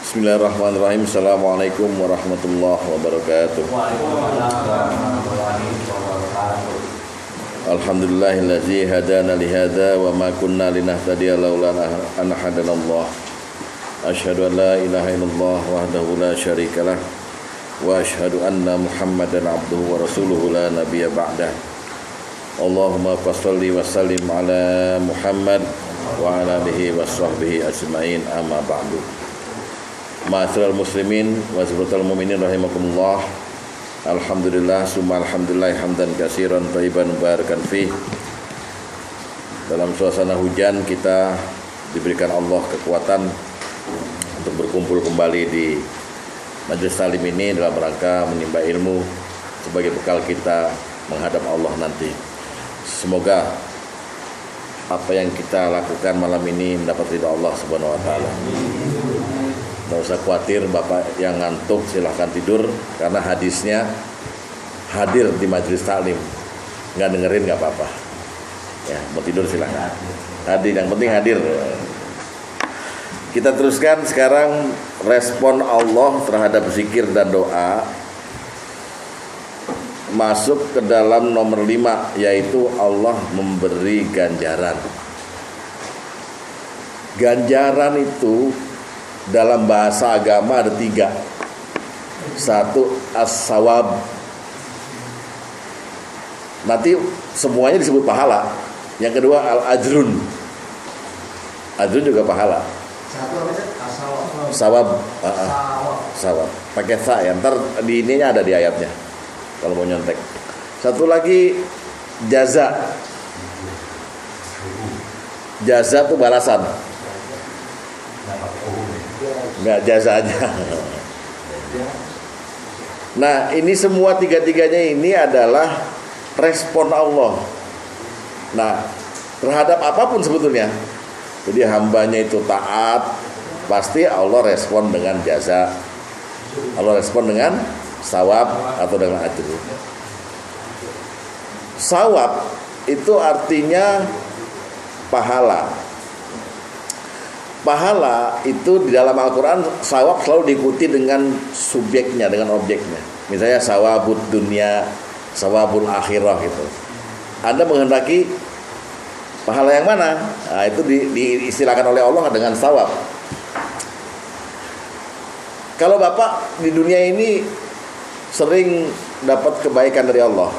Bismillahirrahmanirrahim. Assalamualaikum warahmatullahi wabarakatuh. Alhamdulillahillazi hadana lihada wa ma kunna linahtadiya laula an hadanallah. Asyhadu an la ilaha illallah wahdahu la syarikalah wa asyhadu anna Muhammadan abduhu wa rasuluhu la nabiyya ba'dah. Allahumma shalli wa sallim ala Muhammad wa ala alihi wa sahbihi ajmain, amma ba'du. Ma'asyiral muslimin wa sahabatul mu'minin rahimakumullah. Alhamdulillah summa alhamdulillah hamdan katsiran thayyiban mubarakan fih. Dalam suasana hujan kita diberikan Allah kekuatan untuk berkumpul kembali di majelis talim ini dalam rangka menimba ilmu sebagai bekal kita menghadap Allah nanti. Semoga apa yang kita lakukan malam ini mendapat ridha Allah Subhanahu wa taala. Tidak usah khawatir, Bapak yang ngantuk silahkan tidur, karena hadisnya hadir di majelis taklim. Nggak dengerin nggak apa-apa. Ya, mau tidur silahkan. Hadir, yang penting hadir. Kita teruskan sekarang respon Allah terhadap zikir dan doa. Masuk ke dalam nomor 5, yaitu Allah memberi ganjaran. Ganjaran itu dalam bahasa agama ada 3. 1 as-sawab. Nanti semuanya disebut pahala. Yang kedua al-ajrun. Ajrun juga pahala. Sawab. Sawab. Pakai sa ya. Ntar di ininya ada di ayatnya kalau mau nyontek. Satu lagi jaza. Jaza itu balasan. Enggak, jasanya. Nah, ini semua tiga-tiganya ini adalah respon Allah. Nah, terhadap apapun sebetulnya. Jadi hambanya itu taat, pasti Allah respon dengan jasa. Allah respon dengan sawab atau dengan ajr. Sawab itu artinya pahala. Pahala itu di dalam Al-Quran, sawab selalu diikuti dengan subjeknya, dengan objeknya. Misalnya sawabud dunia, sawabul akhirah gitu. Anda menghendaki pahala yang mana? Nah, itu diistilahkan oleh Allah dengan sawab. Kalau Bapak di dunia ini sering dapat kebaikan dari Allah,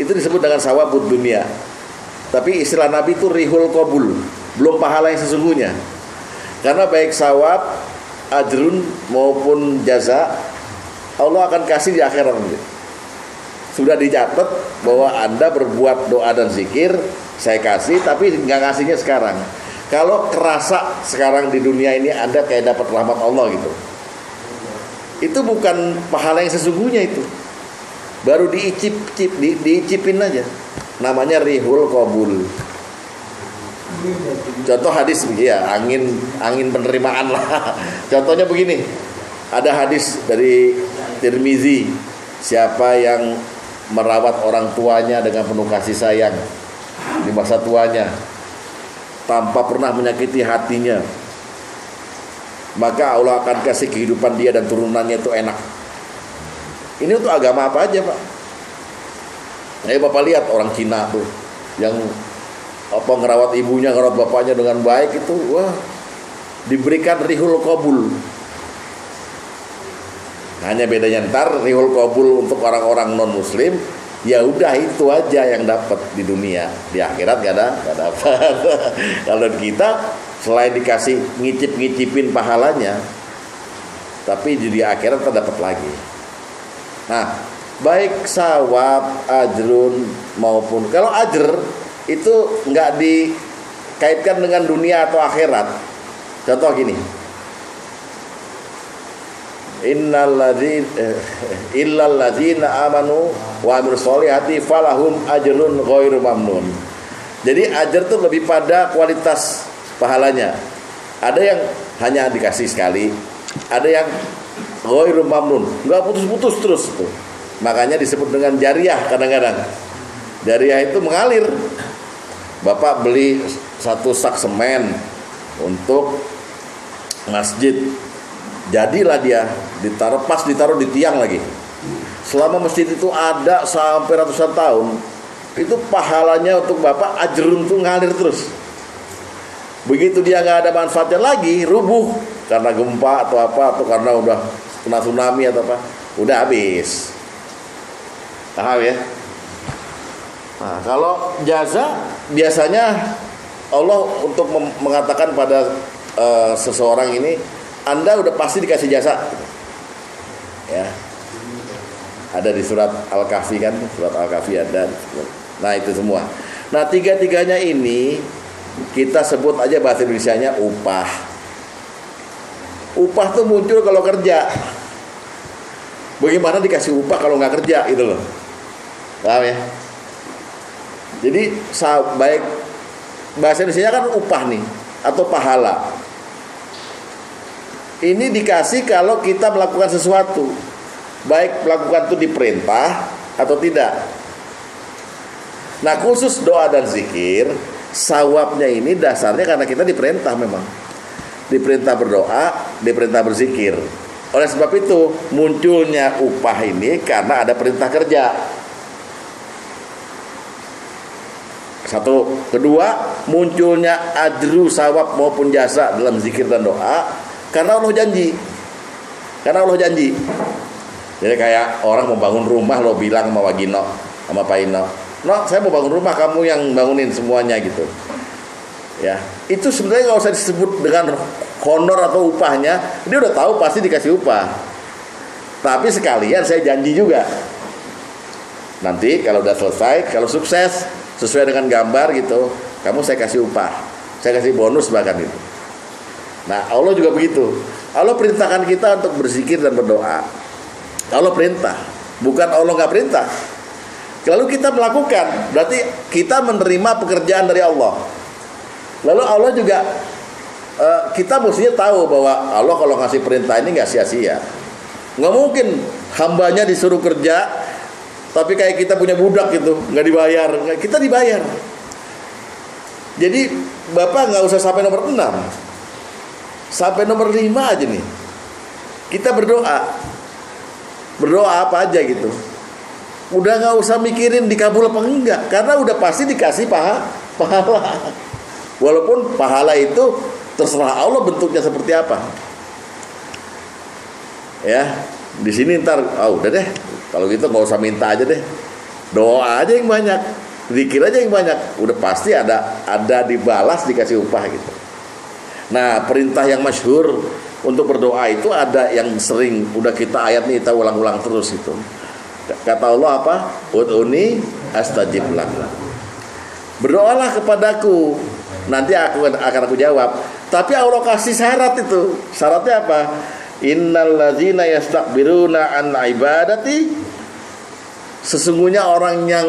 itu disebut dengan sawabud dunia. Tapi istilah Nabi itu rihul qabul, belum pahala yang sesungguhnya. Karena baik sawab, ajrun maupun jaza, Allah akan kasih di akhirat. Sudah dicatat bahwa Anda berbuat doa dan zikir, saya kasih, tapi nggak ngasihnya sekarang. Kalau kerasa sekarang di dunia ini Anda kayak dapat rahmat Allah gitu, itu bukan pahala yang sesungguhnya itu. Baru diicipin aja. Namanya rihul qabul. Contoh hadis ya, angin penerimaan lah. Contohnya begini. Ada hadis dari Tirmizi, siapa yang merawat orang tuanya dengan penuh kasih sayang di masa tuanya tanpa pernah menyakiti hatinya, maka Allah akan kasih kehidupan dia dan turunannya itu enak. Ini untuk agama apa aja, Pak? Bapak lihat orang Cina tuh yang ngerawat ibunya, ngerawat bapaknya dengan baik itu, wah, diberikan rihul qabul. Hanya bedanya ntar rihul qabul untuk orang-orang non muslim, ya udah itu aja yang dapat di dunia, di akhirat gak dapat. Kalau kita selain dikasih ngicipin pahalanya, tapi di akhirat kita dapat lagi. Nah, baik sawab, ajrun maupun, kalau ajr itu nggak dikaitkan dengan dunia atau akhirat. Contoh gini, illal ladzina amanu wa amilus sholihati falahum ajrun ghairu mamnun. Jadi ajr itu lebih pada kualitas pahalanya. Ada yang hanya dikasih sekali, ada yang ghairu mamnun, nggak putus-putus terus tuh. Makanya disebut dengan jariyah kadang-kadang. Jariyah itu mengalir. Bapak beli 1 sak semen untuk masjid, jadilah dia ditaruh di tiang lagi. Selama masjid itu ada sampai ratusan tahun, itu pahalanya untuk bapak ajrun tuh ngalir terus. Begitu dia nggak ada manfaatnya lagi, rubuh karena gempa atau apa, atau karena udah kena tsunami atau apa, udah habis. Paham ya? Nah, kalau jasa biasanya Allah untuk mengatakan pada seseorang ini, Anda udah pasti dikasih jasa. Ya. Ada di surat Al-Kahfi kan, surat Al-Kahfi ada. Nah, itu semua. Nah, tiga-tiganya ini kita sebut aja bahasa Indonesianya upah. Upah tuh muncul kalau kerja. Bagaimana dikasih upah kalau nggak kerja gitu loh. Paham ya? Jadi baik bahasa Indonesia kan upah nih atau pahala. Ini dikasih kalau kita melakukan sesuatu, baik melakukan itu diperintah atau tidak. Nah, khusus doa dan zikir, sawabnya ini dasarnya karena kita diperintah memang. Diperintah berdoa, diperintah berzikir. Oleh sebab itu munculnya upah ini karena ada perintah kerja. Satu, kedua, munculnya ajru sawab maupun jasa dalam zikir dan doa karena Allah janji. Karena Allah janji. Jadi kayak orang mau bangun rumah, lo bilang sama Wagino, sama Pak Ino, "No, saya mau bangun rumah, kamu yang bangunin semuanya," gitu. Ya, itu sebenarnya nggak usah disebut dengan honor atau upahnya, dia udah tahu pasti dikasih upah. Tapi sekalian saya janji juga, nanti kalau udah selesai, kalau sukses sesuai dengan gambar gitu, kamu saya kasih upah, saya kasih bonus bahkan itu. Nah, Allah juga begitu. Allah perintahkan kita untuk berzikir dan berdoa. Allah perintah, bukan Allah nggak perintah. Lalu kita melakukan, berarti kita menerima pekerjaan dari Allah. Lalu Allah juga kita mestinya tahu bahwa Allah kalau ngasih perintah ini nggak sia-sia. Nggak mungkin hambanya disuruh kerja, tapi kayak kita punya budak gitu, nggak dibayar. Kita dibayar. Jadi Bapak nggak usah sampai nomor 6, sampai nomor 5 aja nih. Kita berdoa apa aja gitu. Udah nggak usah mikirin dikabul apa enggak, karena udah pasti dikasih pahala. Walaupun pahala itu terserah Allah bentuknya seperti apa. Ya, di sini ntar, udah deh, kalau gitu nggak usah minta aja deh, doa aja yang banyak, zikir aja yang banyak, udah pasti ada dibalas, dikasih upah gitu. Nah, perintah yang masyhur untuk berdoa itu ada yang sering udah kita ayat nih kita ulang-ulang terus itu. Kata Allah apa? Ud'uni astajib lak. Berdoalah kepadaku, nanti akan aku jawab. Tapi Allah kasih syarat itu. Syaratnya apa? Innal ladzina yastakbiruna an ibadati, sesungguhnya orang yang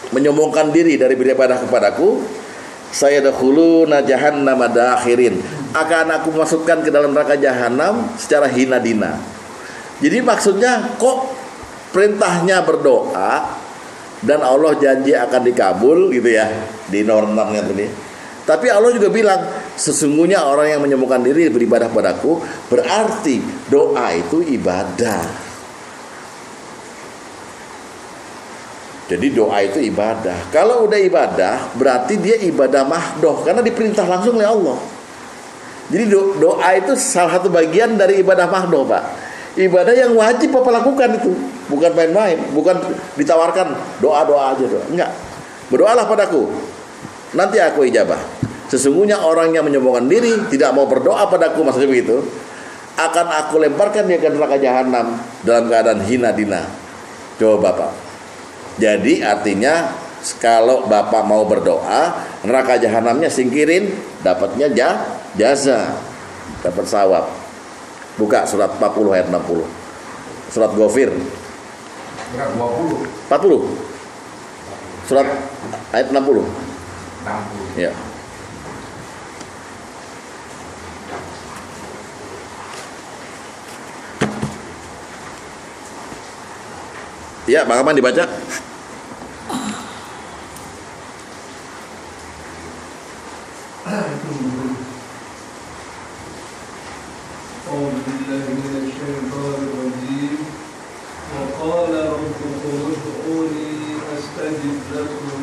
menyombongkan diri dari beribadah kepadaku, saya sayadkhuluna jahannama dakhirin, akan aku masukkan ke dalam neraka jahanam secara hina dina. Jadi maksudnya kok perintahnya berdoa dan Allah janji akan dikabul gitu ya di nomor 6-nya tadi. Tapi Allah juga bilang sesungguhnya orang yang menyombongkan diri beribadah padaku, berarti doa itu ibadah. Jadi doa itu ibadah. Kalau udah ibadah berarti dia ibadah mahdoh karena diperintah langsung oleh Allah. Jadi doa itu salah satu bagian dari ibadah mahdoh, Pak. Ibadah yang wajib Bapak lakukan itu, bukan main-main, bukan ditawarkan doa-doa aja doa. Enggak. Berdoalah padaku, nanti aku ijabah. Sesungguhnya orang yang menyombongkan diri tidak mau berdoa padaku, maksudnya begitu, akan aku lemparkan dia ke neraka jahanam dalam keadaan hina dina. Coba Bapak. Jadi artinya kalau Bapak mau berdoa, neraka jahanamnya singkirin, dapatnya jaza, dapat sawab. Buka surat 40 ayat 60. Surat Ghafir. Surat 20. 40. Surat ayat 60. 60. Ya. Ya, Bang Aman dibaca. أعوذ بالله من الشيطان الرجيم وقال ربكم ادعوني أستجب لكم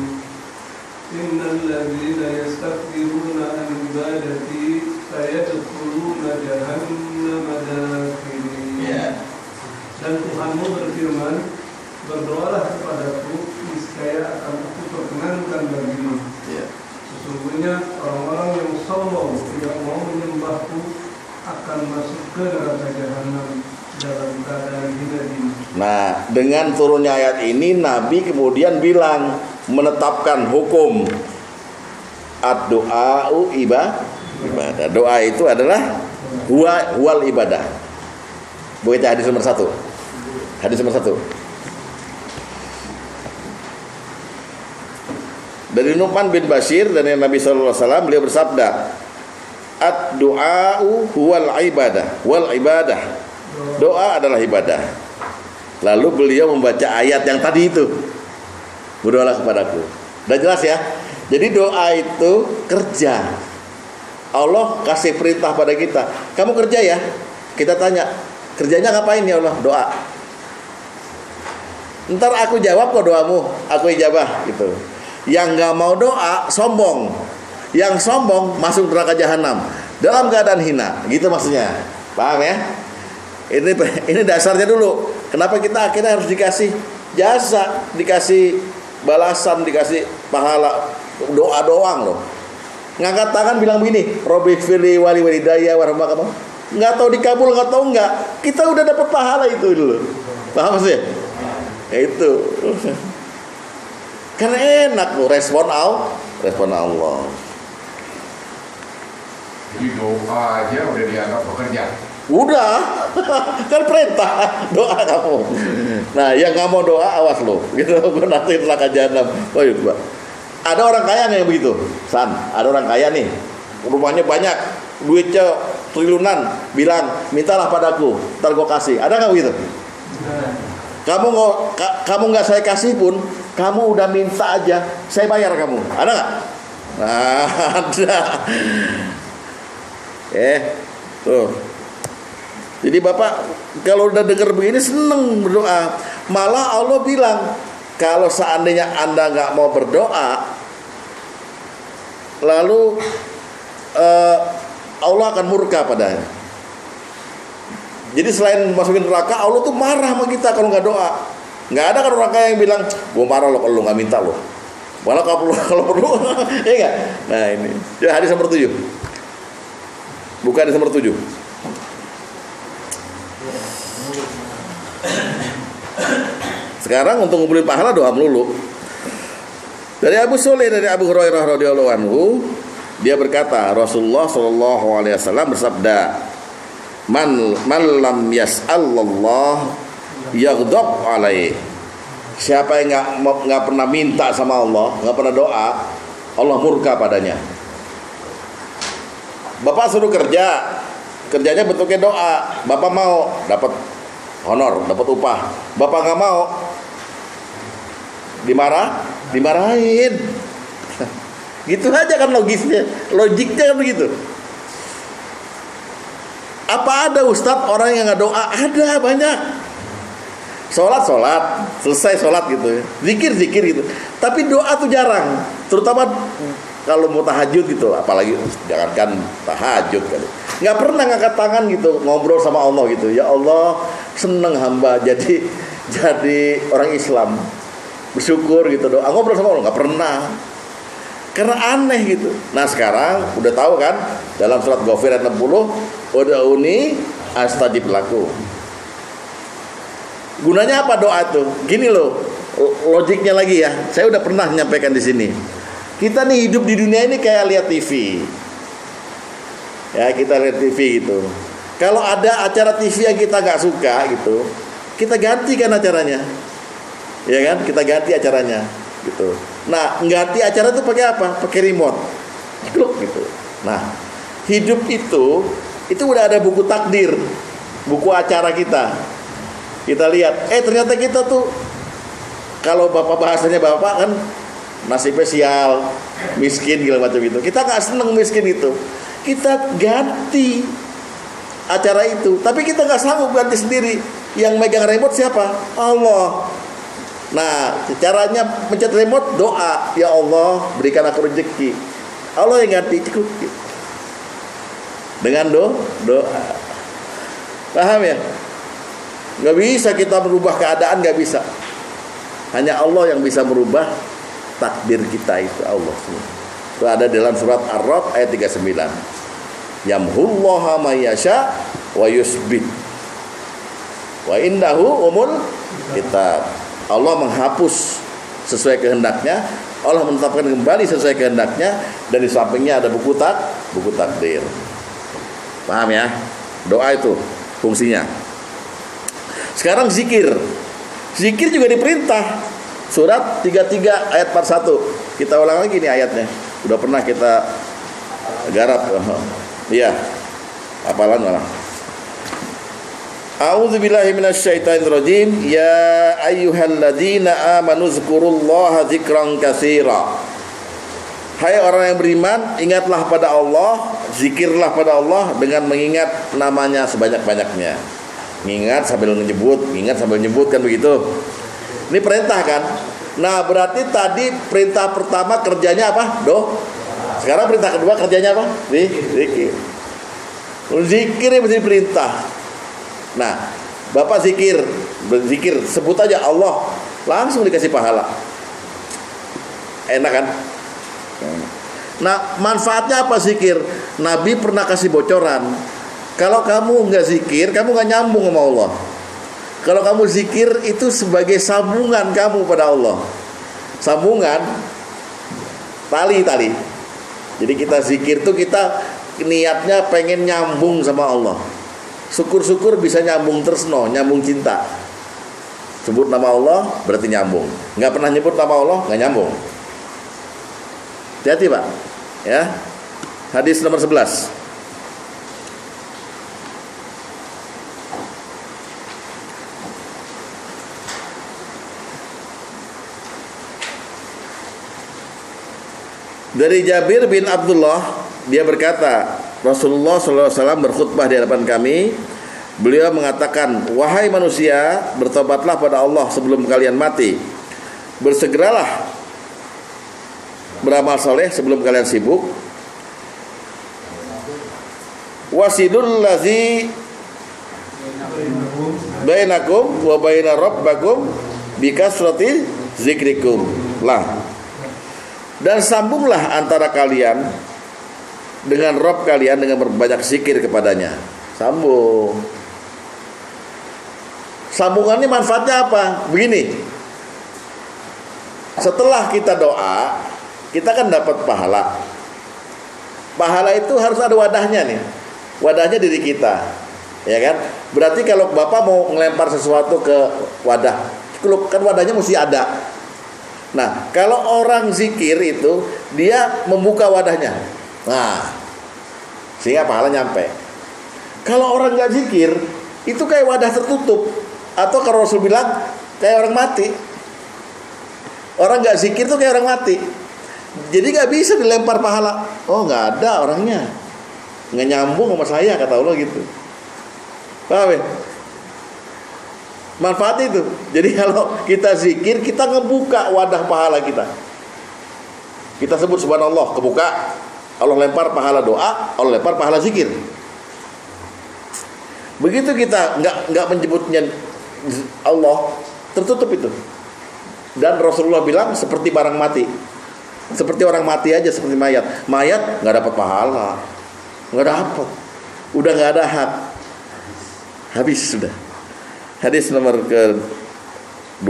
إن الذين يستكبرون عن عبادتي سيدخلون جهنم داخرين. Dan Tuhanmu berfirman, berdoalah kepadaku, niscaya akan aku perkenankan bagimu. Sesungguhnya orang-orang yang sombong tidak mau menyembahku akan masuk ke neraka jahanam dalam keadaan hina dini. Nah, dengan turunnya ayat ini Nabi kemudian bilang, menetapkan hukum ad-du'a'u ibadah. Doa itu adalah wal ibadah. Begitu hadis nomor 1. Hadis nomor 1. Dari Nu'man bin Bashir dan Nabi sallallahu alaihi wasallam, beliau bersabda, ad-du'a'u huwal ibadah, wal ibadah. Doa adalah ibadah. Lalu beliau membaca ayat yang tadi itu, berdoalah kepadaku. Udah jelas ya? Jadi doa itu kerja. Allah kasih perintah pada kita, kamu kerja ya. Kita tanya, kerjanya ngapain ya Allah? Doa. Ntar aku jawab kok doamu, aku ijabah gitu. Yang nggak mau doa sombong, yang sombong masuk neraka jahanam dalam keadaan hina, gitu maksudnya. Paham ya? Ini dasarnya dulu. Kenapa kita akhirnya harus dikasih jasa, dikasih balasan, dikasih pahala? Doa doang loh. Ngangkat tangan bilang begini, Robbighfirli wali walidayya warhamhuma. Nggak tahu dikabul, nggak tahu nggak. Kita udah dapat pahala itu dulu. Paham sih? Ya itu. Karena enak loh, respon Allah. Jadi doa aja udah dianggap bekerja. Udah, kan perintah doa kamu. Nah, yang nggak mau doa awas lo, gitu. Gue nanti neraka jahanam. Oh iya, Pak. Ada orang kaya nggak yang begitu? San, ada orang kaya nih, rumahnya banyak, duitnya triliunan, bilang mintalah padaku, ntar gue kasih. Ada nggak begitu? Kamu nggak saya kasih pun, kamu udah minta aja, saya bayar kamu. Ada nggak? Nah, ada. Tuh. Jadi Bapak kalau udah dengar begini seneng berdoa. Malah Allah bilang, kalau seandainya Anda nggak mau berdoa, lalu Allah akan murka padanya. Jadi selain masukin neraka, Allah tuh marah sama kita kalau nggak doa. Nggak ada kan orang kaya yang bilang, gue marah lo kalau lo nggak minta lo. Malah kalau perlu, ya nggak? Nah ini, ya hadis nomor 7. Bukan hadis nomor 7. Sekarang untuk ngumpulin pahala doa melulu. Dari Abu Sulaim, dari Abu Hurairah radhiyallahu anhu, dia berkata, Rasulullah sallallahu alaihi wasallam bersabda, Man lam yas'allallah yaghdab alaih. Siapa yang enggak pernah minta sama Allah, enggak pernah doa, Allah murka padanya. Bapak suruh kerjanya bentuknya doa. Bapak mau dapat honor, dapat upah. Bapak enggak mau, dimarahin. Gitu aja kan logiknya kan begitu. Apa ada Ustadz orang yang nggak doa? Ada, banyak. Sholat, selesai sholat gitu, zikir gitu. Tapi doa tuh jarang, terutama kalau mau tahajud gitu, apalagi jangankan tahajud kali. Nggak pernah ngangkat tangan gitu, ngobrol sama Allah gitu. Ya Allah, seneng hamba jadi orang Islam, bersyukur gitu, doa ngobrol sama Allah, nggak pernah. Karena aneh gitu. Nah sekarang udah tahu kan, dalam surat Ghafir ayat 60, ud'uni astajib lakum. Gunanya apa doa itu? Gini loh, logiknya lagi ya. Saya udah pernah menyampaikan di sini. Kita nih hidup di dunia ini kayak lihat TV. Ya, kita lihat TV gitu. Kalau ada acara TV yang kita nggak suka gitu, kita gantikan acaranya. Ya kan? Kita ganti acaranya gitu. Nah, ganti acara itu pakai apa? Pakai remote. Kluk gitu. Nah, hidup itu udah ada buku takdir, buku acara kita. Kita lihat, ternyata kita tuh, kalau bahasanya bapak kan nasibnya sial, miskin segala macam itu. Kita nggak seneng miskin itu. Kita ganti acara itu, tapi kita nggak sanggup ganti sendiri. Yang megang remote siapa? Allah. Nah, caranya pencet remote, doa, ya Allah berikan aku rezeki. Allah yang ganti, cukup. Dengan doa. Paham ya? Nggak bisa kita merubah keadaan, nggak bisa. Hanya Allah yang bisa merubah takdir kita, itu Allah. Itu ada dalam surat Ar-Ra'd ayat 39. Yamhullaha ma yasha wa yusbit wa indahu umul kitab. Allah menghapus sesuai kehendaknya, Allah menetapkan kembali sesuai kehendaknya, dan di sampingnya ada buku takdir. Paham ya? Doa itu fungsinya. Sekarang zikir. Zikir juga diperintah. Surat 33 ayat 41. Kita ulang lagi nih ayatnya. Udah pernah kita garap. Iya. Hafalan malah. A'udzubillahi minasyaitonirrajim. Ya ayyuhalladzina amanu dzkurullaha dzikran katsira. Hai orang yang beriman, ingatlah pada Allah, zikirlah pada Allah dengan mengingat namanya sebanyak-banyaknya. Mengingat sambil menyebut, ingat sambil menyebut, kan begitu. Ini perintah kan? Nah, berarti tadi perintah pertama kerjanya apa? Sekarang perintah kedua kerjanya apa? Zikir. Zikir yang mesti perintah. Nah, Bapak zikir, berzikir, sebut aja Allah, langsung dikasih pahala. Enak kan? Nah, manfaatnya apa zikir? Nabi pernah kasih bocoran. Kalau kamu nggak zikir, kamu nggak nyambung sama Allah. Kalau kamu zikir, itu sebagai sambungan kamu pada Allah. Sambungan, tali. Jadi kita zikir tuh kita niatnya pengen nyambung sama Allah. Syukur-syukur bisa nyambung tresno, nyambung cinta. Sebut nama Allah berarti nyambung. Nggak pernah nyebut nama Allah, nggak nyambung. Hati-hati Pak. Ya. Hadis nomor 11. Dari Jabir bin Abdullah, dia berkata, Rasulullah SAW berkhutbah di hadapan kami. Beliau mengatakan, wahai manusia, bertobatlah pada Allah sebelum kalian mati. Bersegeralah beramal soleh sebelum kalian sibuk. Wasidul ladzi bainakum wa baina rabbakum bikasrati zikrikum lah. Dan sambunglah antara kalian dengan Rabb kalian dengan berbanyak zikir kepadanya. Sambung. Sambungannya manfaatnya apa? Begini. Setelah kita doa, kita kan dapat pahala. Pahala itu harus ada wadahnya nih. Wadahnya diri kita. Ya kan? Berarti kalau Bapak mau ngelempar sesuatu ke wadah, kan wadahnya mesti ada. Nah, kalau orang zikir itu dia membuka wadahnya. Nah, sehingga pahala nyampe. Kalau orang nggak zikir, itu kayak wadah tertutup. Atau kalau Rasul bilang kayak orang mati. Orang nggak zikir tuh kayak orang mati. Jadi nggak bisa dilempar pahala. Oh, nggak ada orangnya, nggak nyambung sama saya, kata Allah gitu. Paham ya? Manfaat itu. Jadi kalau kita zikir, kita ngebuka wadah pahala kita. Kita sebut subhanallah, kebuka. Allah lempar pahala doa, Allah lempar pahala zikir. Begitu kita nggak menyebutnya Allah, tertutup itu. Dan Rasulullah bilang seperti barang mati. Seperti orang mati aja, seperti mayat. Mayat nggak dapat pahala, nggak dapat. Udah nggak ada hak. Habis sudah. Hadis nomor ke-2.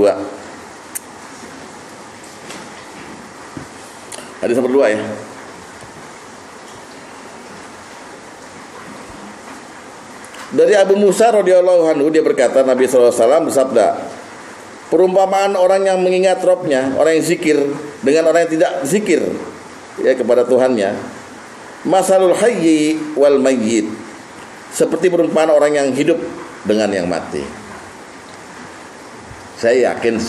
Hadis nomor 2 ya. Dari Abu Musa radhiyallahu anhu, dia berkata, Nabi SAW bersabda, perumpamaan orang yang mengingat Rabbnya, orang yang zikir dengan orang yang tidak zikir ya kepada Tuhannya, masalul hayyi wal mayyit, seperti perumpamaan orang yang hidup dengan yang mati. Saya yakin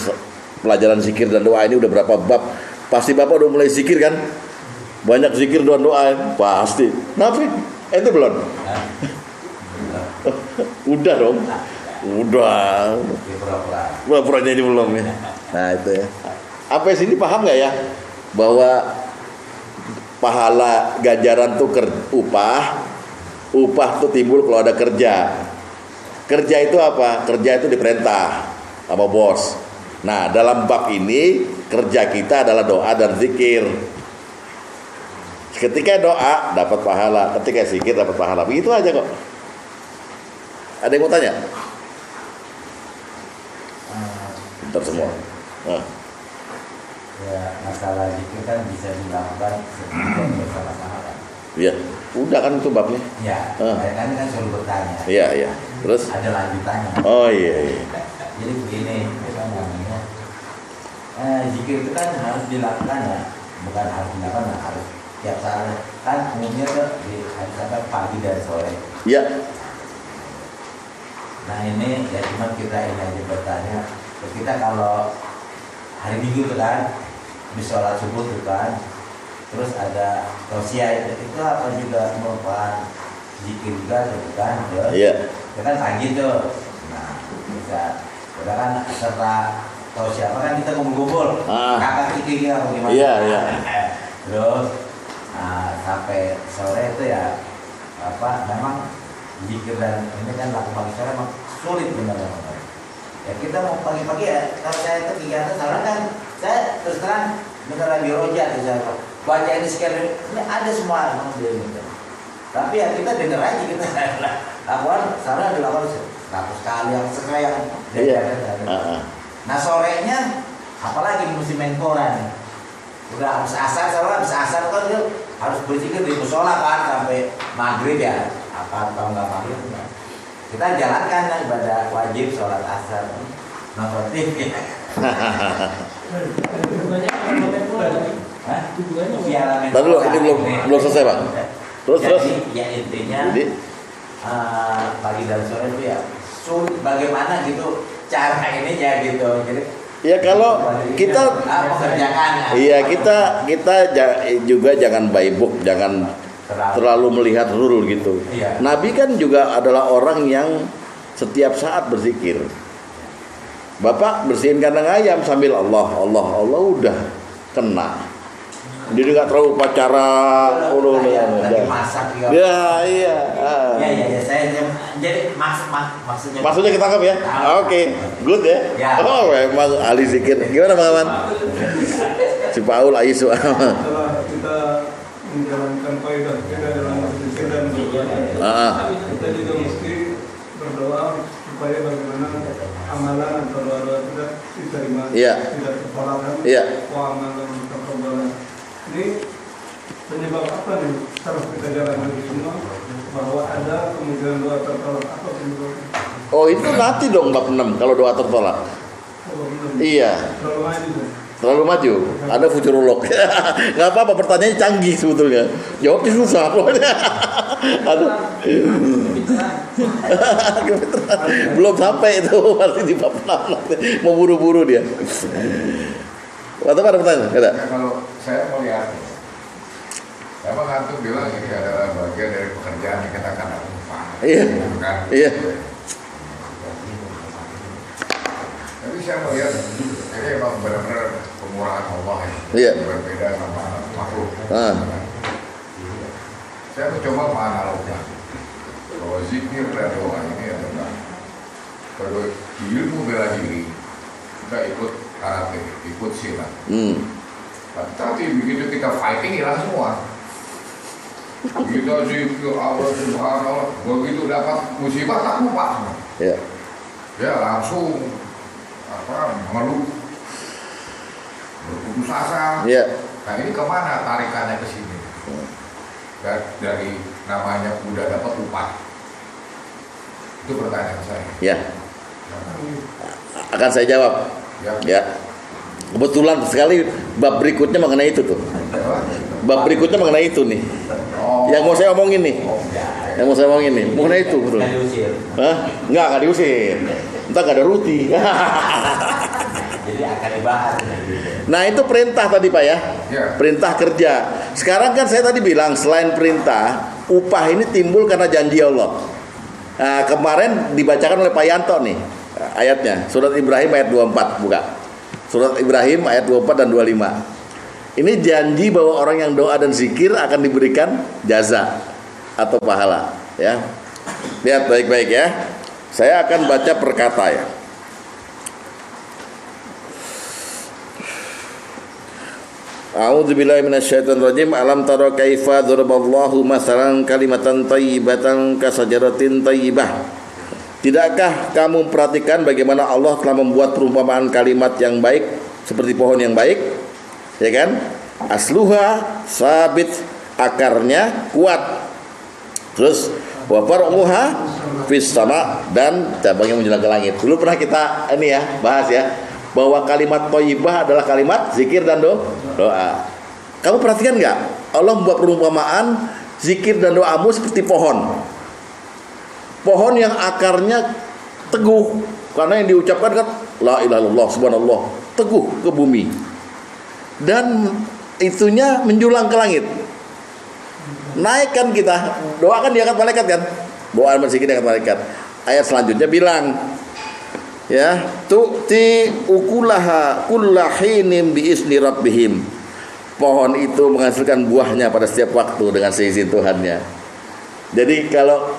pelajaran zikir dan doa ini udah berapa bab. Pasti Bapak udah mulai zikir kan? Banyak zikir dan doa pasti. Tapi itu belum. Udah dong. Udah. Pura-pura jadi belum ya. Nah itu ya. Apa sini paham nggak ya? Bahwa pahala ganjaran tuh upah tuh timbul kalau ada kerja. Kerja itu apa? Kerja itu diperintah sama bos. Nah dalam bab ini kerja kita adalah doa dan zikir. Ketika doa dapat pahala, ketika zikir dapat pahala. Begitu aja kok. Ada yang mau tanya? Bentar semua. Ya masalah zikir kan bisa dilakukan bersama-sama kan. Iya, udah kan itu babnya. Ya, kami kan selalu bertanya. Iya. Terus? Ada lanjutannya. Oh iya. Jadi begini, kita namanya zikir itu kan harus dilakukan ya, bukan harus dilakukan, harus tiap saat. Kan umumnya tuh harus pagi dan sore. Iya. Nah ini ya cuma kita ini aja bertanya. Kita kalau hari Minggu tuh kan, habis sholat subuh tuh kan, terus ada tausiah itu apa juga merupakan zikir juga tuh kan? Iya. Itu kan pagi tuh. Nah bisa. Udah kan serta tausiah apa kan kita kumpul-kumpul. Kakak kita bagaimana? Iya. Terus sampai sore itu ya memang zikir dan ini kan laku pagi sore memang sulit benar-benar. Ya kita mau pagi-pagi ya, kalau saya itu kegiatan sekarang kan saya terus terang bener lagi rojak saya baca ini sekian ini ada semua memang dia gitu. Tapi ya kita denger aja kita lakukan sekarang dilakukan 100 kali yang sesuai yang Nah sorenya apalagi mesti main koran. Udah habis asar kan dia harus berzikir di musola kan sampai maghrib ya. Apa kalau nggak maghrib kita jalankan ibadah wajib sholat asar nonton TV. Lalu ini belum selesai Bang. Terus. Ya intinya pagi dan sore itu ya sulit bagaimana gitu cara ini ya gitu. Jadi ya kalau kita mengerjakan. Iya kita juga jangan baibuk, jangan terlalu melihat rul gitu. Iya. Nabi kan juga adalah orang yang setiap saat berzikir. Bapak bersihin kandang ayam sambil Allah udah kena. Dia nggak terlalu pacaran. Lagi masak juga. Ya iya. Ya saya jadi Maksudnya kita anggap ya. Oke, good ya. Oh memang ahli zikir. Gimana Bang Aman? Si Paul Aisyah. Setelah kita menjalankan kaidah kita dalam berzikir dan berdoa, kita juga mesti berdoa supaya bagaimana amalan atau doa-doa kita diterima, tidak tertolak. Wa amalan tertolak. Ini penyebab apa nih harus kita jalankan di semua bahwa ada kemungkinan doa tertolak apa penyebabnya? Oh itu nanti dong bab 6 kalau doa tertolak. Iya. Terlalu maju. Ada futurolog. Nggak apa-apa, pertanyaannya canggih sebetulnya. Jawabnya susah. Aduh. Belum sampai itu, masih di bab 6. Mau buru-buru dia. Waktu ada pertanyaan? Ada. Kalau saya melihat, memang antum bilang ini adalah bagian dari pekerjaan yang kita akan upah. Iya. Iya. Tapi saya melihat ini memang benar-benar pemurahan Allah ya. Iya. Berbeda sama makhluk. Saya mencoba menganalogkan bahwa zikir dan doa ini adalah kalau ilmu bela diri kita ikut karate, ikut silat. Tapi begitu kita fighting hilang semua. Kita zikir Allah Subhanallah, begitu dapat musibah tak lupa. Iya. Ya langsung mengeluh, berputus asa. Nah ini kemana tarikannya ke sini? Dari namanya udah dapat upah. Itu pertanyaan saya. Ya. Akan saya jawab. Ya. Kebetulan sekali bab berikutnya mengenai itu tuh. Bab berikutnya mengenai itu nih. Yang mau saya omongin nih. Yang mau saya omongin nih mengenai itu betul. Enggak diusir. Entar gak ada ruti. Jadi akan dibahas. Nah itu perintah tadi Pak ya. Perintah kerja. Sekarang kan saya tadi bilang selain perintah, upah ini timbul karena janji Allah. Nah, kemarin dibacakan oleh Pak Yanto nih ayatnya, surat Ibrahim ayat 24, buka. Surat Ibrahim ayat 24 dan 25. Ini janji bahwa orang yang doa dan zikir akan diberikan jaza atau pahala, ya. Lihat baik-baik ya. Saya akan baca per kata ya. A'udzubillahi minasyaitonirrajim. Alam tara kaifa daraballahu masalan kalimatan thayyibatan kasajaratin thayyibah. Tidakkah kamu perhatikan bagaimana Allah telah membuat perumpamaan kalimat yang baik seperti pohon yang baik, ya kan? Asluha sabit, akarnya kuat. Terus wa far'uha fis sama, dan cabangnya menjulang ke langit. Dulu pernah kita ini ya bahas ya, bahwa kalimat thayyibah adalah kalimat zikir dan doa. Kamu perhatikan nggak? Allah membuat perumpamaan zikir dan doamu seperti pohon. Pohon yang akarnya teguh, karena yang diucapkan kan la ilaha illallah subhanallah, teguh ke bumi. Dan itunya menjulang ke langit. Naikkan kita, doakan diangkat malaikat kan? Doa berzikir diangkat malaikat. Ayat selanjutnya bilang, ya, tu'ti ukulaha kullahinin biizni rabbihim. Pohon itu menghasilkan buahnya pada setiap waktu dengan seizin Tuhannya. Jadi kalau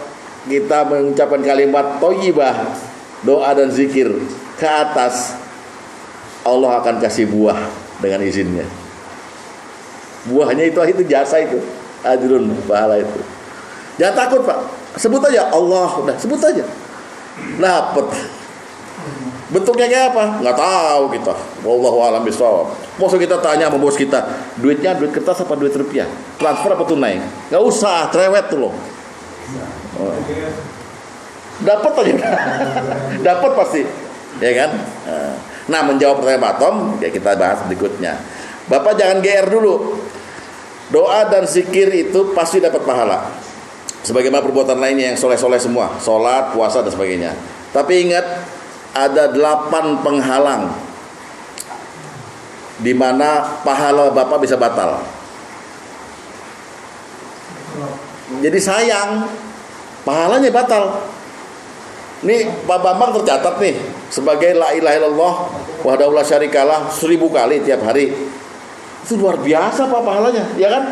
kita mengucapkan kalimat thayyibah, doa dan zikir ke atas, Allah akan kasih buah dengan izinnya. Buahnya itu jasa itu, ajrun, pahala itu. Jangan takut Pak, sebut aja Allah, udah sebut aja, dapat. Bentuknya kayak apa? Nggak tahu kita. Wallahu a'lam bishawab. Masa kita tanya sama bos kita, duitnya duit kertas apa duit rupiah? Transfer apa tunai? Nggak usah, cerewet tuh loh. Oh. Dapat aja. Dapat pasti. Ya kan? Nah, menjawab pertanyaan Pak Tom, ya kita bahas berikutnya. Bapak jangan GR dulu. Doa dan zikir itu pasti dapat pahala. Sebagaimana perbuatan lainnya yang soleh-soleh semua, sholat, puasa dan sebagainya. Tapi ingat, ada 8 penghalang di mana pahala Bapak bisa batal. Jadi sayang, pahalanya batal. Nih Pak Bambang tercatat nih sebagai la ilaha illallah wahdahu la syarikalah 1000 kali tiap hari. Itu luar biasa Pak pahalanya, ya kan?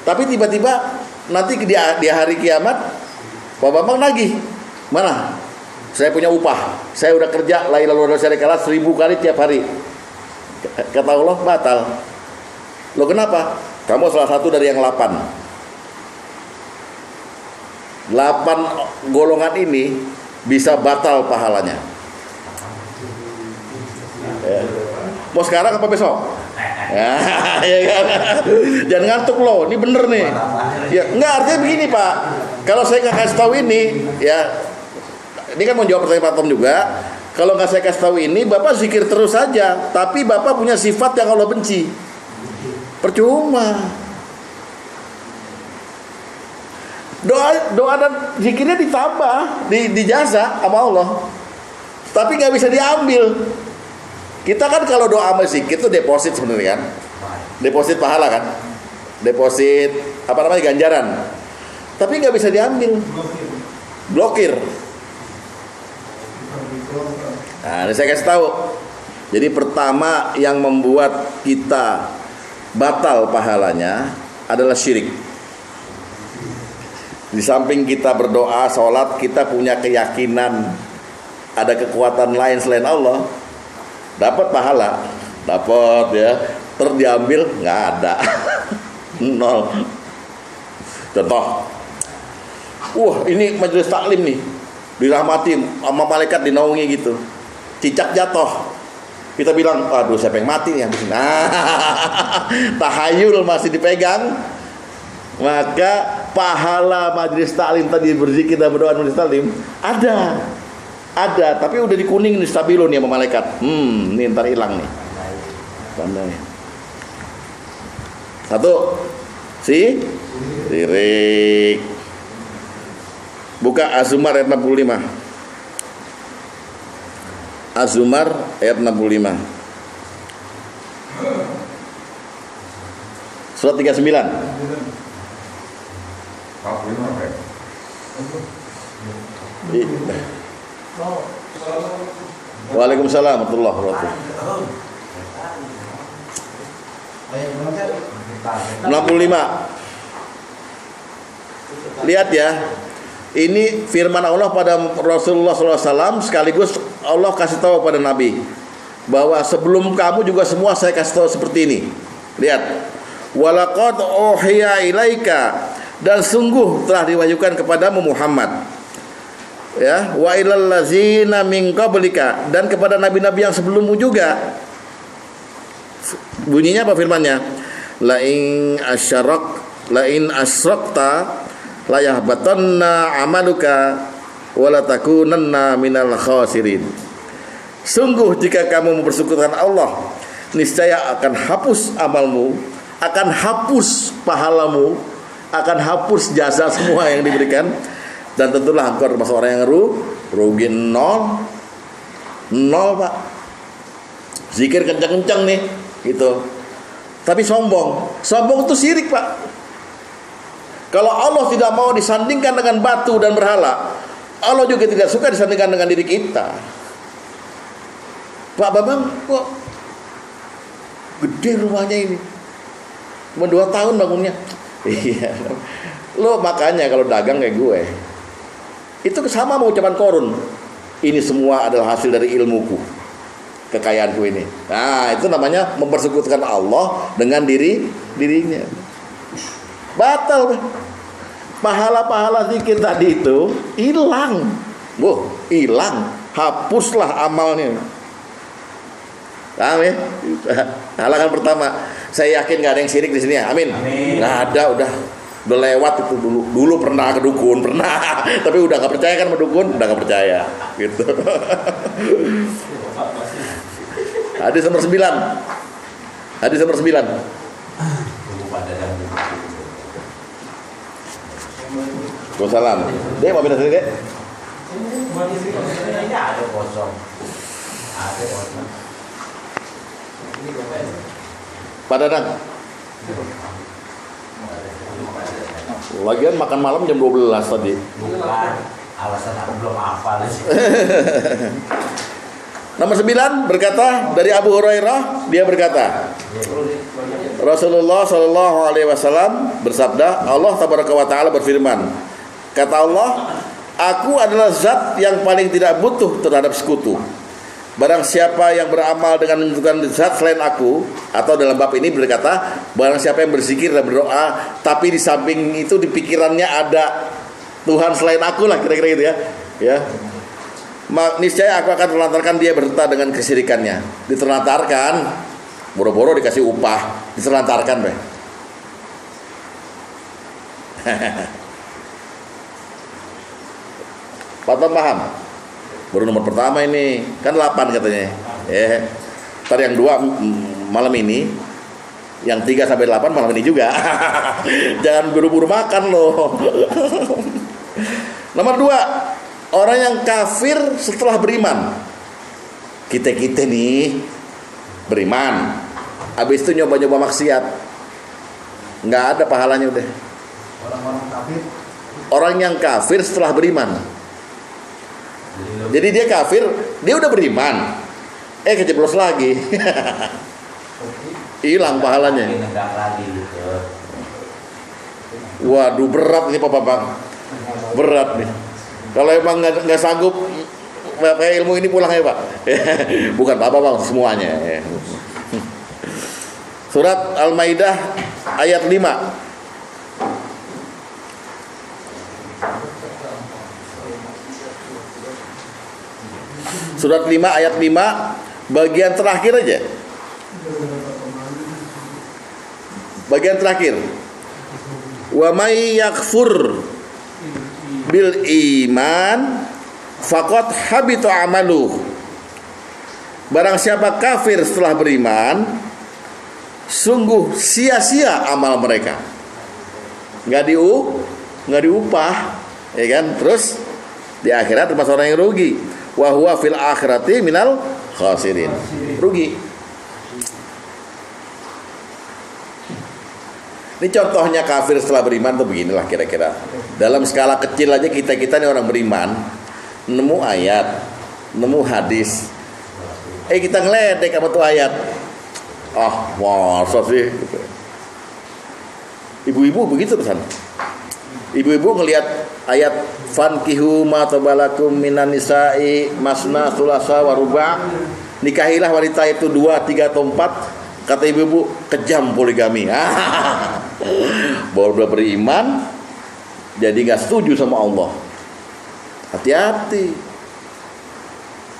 Tapi tiba-tiba nanti di hari kiamat Pak Bambang nagih. Mana? Saya punya upah, saya udah kerja la ilaha illallah syarikalah 1000 kali tiap hari. Kata Allah batal. Loh kenapa? Kamu salah satu dari yang 8 golongan ini bisa batal pahalanya. Ya. Mau sekarang apa besok? Ya, ya kan? Jangan ngantuk loh, ini bener nih. Ya, enggak, artinya begini Pak. Kalau saya nggak kasih tahu ini, ya ini kan mau jawab pertanyaan Pak Tom juga. Kalau nggak saya kasih tahu ini, Bapak zikir terus saja. Tapi Bapak punya sifat yang Allah benci. Percuma. Doa dan zikirnya ditambah, dijasa sama Allah. Tapi nggak bisa diambil. Kita kan kalau doa sama zikir itu deposit sebenarnya kan. Deposit pahala kan. Deposit apa namanya, ganjaran. Tapi nggak bisa diambil. Blokir. Nah, ini saya kasih tahu. Jadi pertama yang membuat kita batal pahalanya adalah syirik. Di samping kita berdoa, sholat, kita punya keyakinan ada kekuatan lain selain Allah, dapat pahala, dapat ya. Terdiambil nggak ada, 0. Contoh, ini majelis taklim nih, dirahmati sama malaikat, dinaungi gitu. Cicak jatuh, kita bilang, aduh siapa yang mati nih habis ini. Nah, tahayul masih dipegang, maka pahala majelis taklim tadi berzikir dan berdoa majelis taklim ada, tapi udah di kuning nih, stabilo nih sama malaikat. Ini ntar hilang nih tandanya. 1 sirik. Buka Az-Zumar ayat 65. Az-Zumar ayat 65. Surat 39. 45 apa ya? Waalaikumsalam warahmatullahi wabarakatuh. 65. Lihat ya, ini firman Allah pada Rasulullah SAW, sekaligus Allah kasih tahu pada Nabi bahwa sebelum kamu juga semua saya kasih tahu seperti ini. Lihat, walaqad uhiya ilaika, dan sungguh telah diwahyukan kepadamu Muhammad, ya, wa ilal ladzina min qablika, dan kepada nabi-nabi yang sebelummu juga. Bunyinya apa firmannya? La in asyrakta la yahbatanna amaluka wa la takunanna minal khasirin. Sungguh jika kamu mempersekutukan Allah, niscaya akan hapus amalmu, akan hapus pahalamu, akan hapus jasa semua yang diberikan, dan tentulah engkau termasuk orang yang rugi. Nol Pak. Zikir kencang-kencang nih gitu, tapi sombong itu syirik Pak. Kalau Allah tidak mau disandingkan dengan batu dan berhala, Allah juga tidak suka disandingkan dengan diri kita. Pak Babang kok gede rumahnya ini, cuma 2 tahun bangunnya. Iya, lo makanya kalau dagang kayak gue, itu sama mau ucapan korun, ini semua adalah hasil dari ilmuku, kekayaanku ini. Nah, itu namanya mempersekutukan Allah dengan dirinya. Batal. Pahala-pahala zikir tadi itu hilang. Hilang. Hapuslah amalnya. Paham ya? Halangan pertama. Saya yakin gak ada yang syirik di sini ya. Amin. Nggak ada, udah lewat itu dulu pernah ke dukun, pernah. Tapi udah nggak percaya kan sama dukun, udah nggak percaya, gitu. Hadis nomor 9. Hadis nomor 9. Waalaikumsalam. Dek mau pindah sini, Dek? Ini ada kosong. Ada kosong. Pak Dadang. Lagian makan malam jam 12 tadi. Bukan, alasan aku belum hafal. Nomor 9 berkata dari Abu Hurairah, dia berkata, Rasulullah Shallallahu Alaihi Wasallam bersabda, Allah Tabaraka wa Taala berfirman, kata Allah, aku adalah zat yang paling tidak butuh terhadap sekutu. Barang siapa yang beramal dengan menunjukkan zat selain aku, atau dalam bab ini berkata, barang siapa yang berzikir dan berdoa, tapi di samping itu di pikirannya ada Tuhan selain aku lah, kira-kira gitu ya. Ya. Niscaya aku akan terlantarkan dia berserta dengan kesyirikannya. Diterlantarkan, boro-boro dikasih upah, diterlantarkan deh. Paham? Baru nomor pertama ini, kan 8 katanya. Ntar yang 2 malam ini, yang 3 sampai 8 malam ini juga. Jangan buru-buru makan loh. Nomor 2, orang yang kafir setelah beriman. Kita nih beriman, habis itu nyoba-nyoba maksiat, nggak ada pahalanya udah. Orang-orang kafir. Orang yang kafir setelah beriman. Jadi dia kafir, dia udah beriman, kejeblos lagi. Hilang pahalanya. Waduh, berat nih Pak Bang. Berat nih. Kalau emang nggak sanggup pakai ilmu ini pulang ya Pak. Bukan Pak Bang, semuanya. Surat Al-Maidah ayat 5. Surat 5 ayat 5 bagian terakhir aja. Bagian terakhir. Wa may yakfur bil iman faqad habita amaluh. Barang siapa kafir setelah beriman, sungguh sia-sia amal mereka. Enggak diupah, ya kan? Terus di akhirat termasuk orang yang rugi. Wa huwa fil akhirati minal khasirin. Rugi. Ini contohnya kafir setelah beriman tuh beginilah kira-kira. Dalam skala kecil aja kita nih orang beriman, nemu ayat, nemu hadis, kita ngeledek sama tuh ayat. Masa sih? Ibu-ibu begitu pesan. Ibu-ibu ngelihat ayat fankihu ma tabalakum minan nisa'i masna sulasa wa ruba', nikahilah wanita itu 2, 3 atau 4. Kata ibu-ibu, kejam poligami. Baru udah beriman, jadi nggak setuju sama Allah. Hati-hati.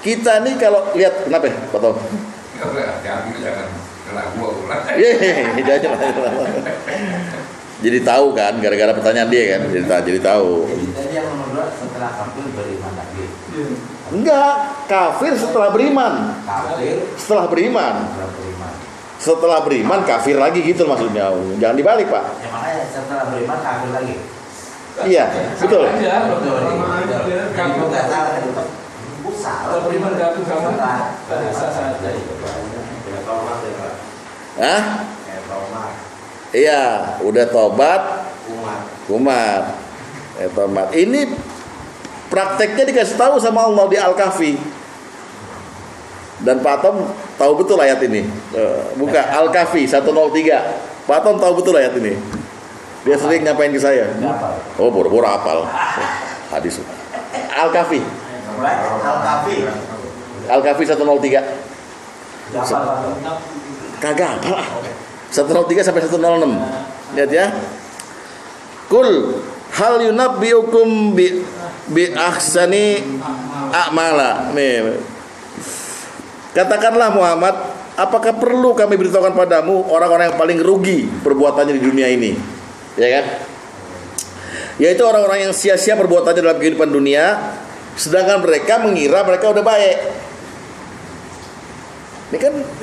Kita nih kalau lihat, kenapa ya, Pak Tom? Hati-hati, jangan kena gua ulang. Jadi tahu kan, gara-gara pertanyaan dia kan, jadi tahu. Jadi tadi yang nomor 2 setelah kafir beriman lagi. Enggak, kafir setelah beriman. Kafir Setelah beriman. setelah beriman. Setelah beriman kafir lagi gitu maksudnya. Jangan dibalik, Pak. Ya makanya setelah beriman kafir lagi. Iya, betul. Sama aja, Betul. sama aja. Kamu nggak salah kan? Salah. Kalau beriman kafir sama. Sah saja. Hah? Iya, udah tobat, kumat. Tobat. Ini prakteknya dikasih tahu sama Allah di Al-Kahfi. Dan Pak Tom tahu betul ayat ini. Buka Al-Kahfi 103. Pak Tom tahu betul ayat ini. Dia sering nyampain ke saya. Oh, boro-boro hafal. Hadis. Al-Kahfi. Al-Kahfi 103. Kagak hafal. 103 sampai 106. Lihat ya. Kul hal yunabbiukum bi ahsani a'mala. Nih. Katakanlah Muhammad, apakah perlu kami beritahukan padamu orang-orang yang paling rugi perbuatannya di dunia ini? Ya kan? Yaitu orang-orang yang sia-sia perbuatannya dalam kehidupan dunia, sedangkan mereka mengira mereka udah baik.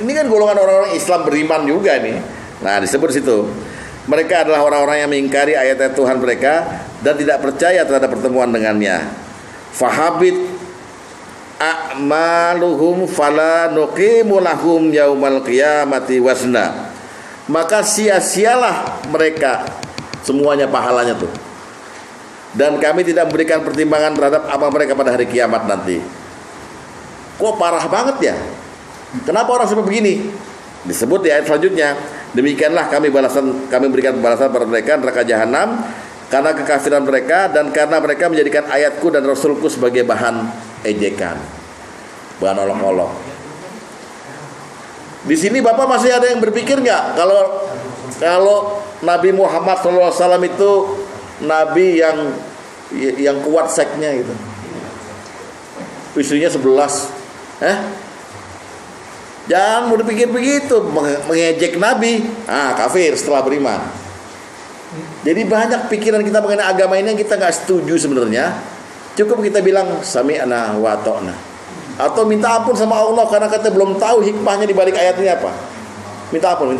Ini kan golongan orang-orang Islam beriman juga nih. Nah, disebut di situ. Mereka adalah orang-orang yang mengingkari ayat-ayat Tuhan mereka dan tidak percaya terhadap pertemuan dengannya. Fahabit a'maluhum fala nuqimu lahum yaumal qiyamati wazna. Maka sia-sialah mereka semuanya pahalanya tuh. Dan kami tidak memberikan pertimbangan terhadap amal mereka pada hari kiamat nanti. Kok parah banget ya? Kenapa orang seperti begini? Disebut di ayat selanjutnya, demikianlah kami berikan balasan pada mereka neraka jahanam karena kekafiran mereka dan karena mereka menjadikan ayatku dan rasulku sebagai bahan ejekan, bahan olok-olok. Di sini Bapak masih ada yang berpikir nggak kalau Nabi Muhammad SAW itu Nabi yang kuat seknya gitu, istrinya 11, Jangan mau dipikir begitu, mengejek Nabi, kafir setelah beriman. Jadi banyak pikiran kita mengenai agama ini yang kita nggak setuju sebenarnya. Cukup kita bilang sami'na wa ta'na, atau minta ampun sama Allah karena kita belum tahu hikmahnya di balik ayat ini apa. Minta ampun,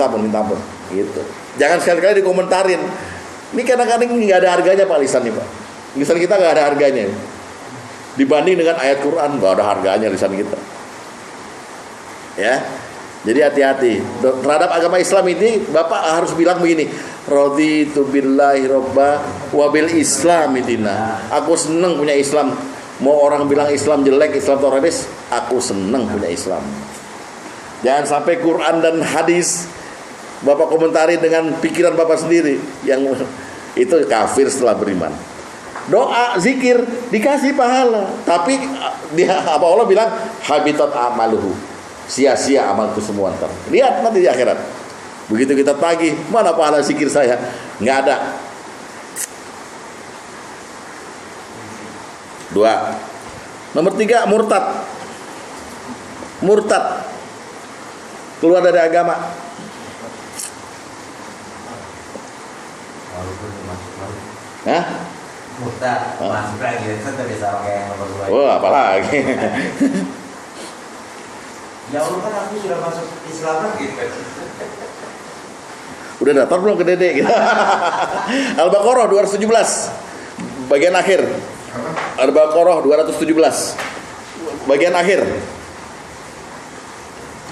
gitu. Jangan sekali-kali dikomentarin. Ini kadang-kadang nggak ada harganya Pak lisan nih Pak. Lisan kita nggak ada harganya. Dibanding dengan ayat Quran nggak ada harganya lisan kita. Ya, jadi hati-hati terhadap agama Islam ini. Bapak harus bilang begini, raditu billahi robba wa bil islami dina. Aku senang punya Islam. Mau orang bilang Islam jelek, Islam teroris, aku senang punya Islam. Jangan sampai Quran dan hadis Bapak komentari dengan pikiran Bapak sendiri, yang itu kafir setelah beriman. Doa, zikir dikasih pahala, tapi dia apa Allah bilang habitat amaluhu, sia-sia amalku semua ntar. Lihat nanti di akhirat. Begitu kita tagih, mana pahala zikir saya? Nggak ada. 2. Nomor 3, murtad. Keluar dari agama. Hah? Murtad masuk lagi, itu tadi sama kayak yang nomor 2. Oh, apalagi. Ya Allah, kan aku sudah masuk Islam lagi. Udah daftar belum ke Dede gitu. Al-Baqarah 217 bagian akhir. Al-Baqarah 217 bagian akhir.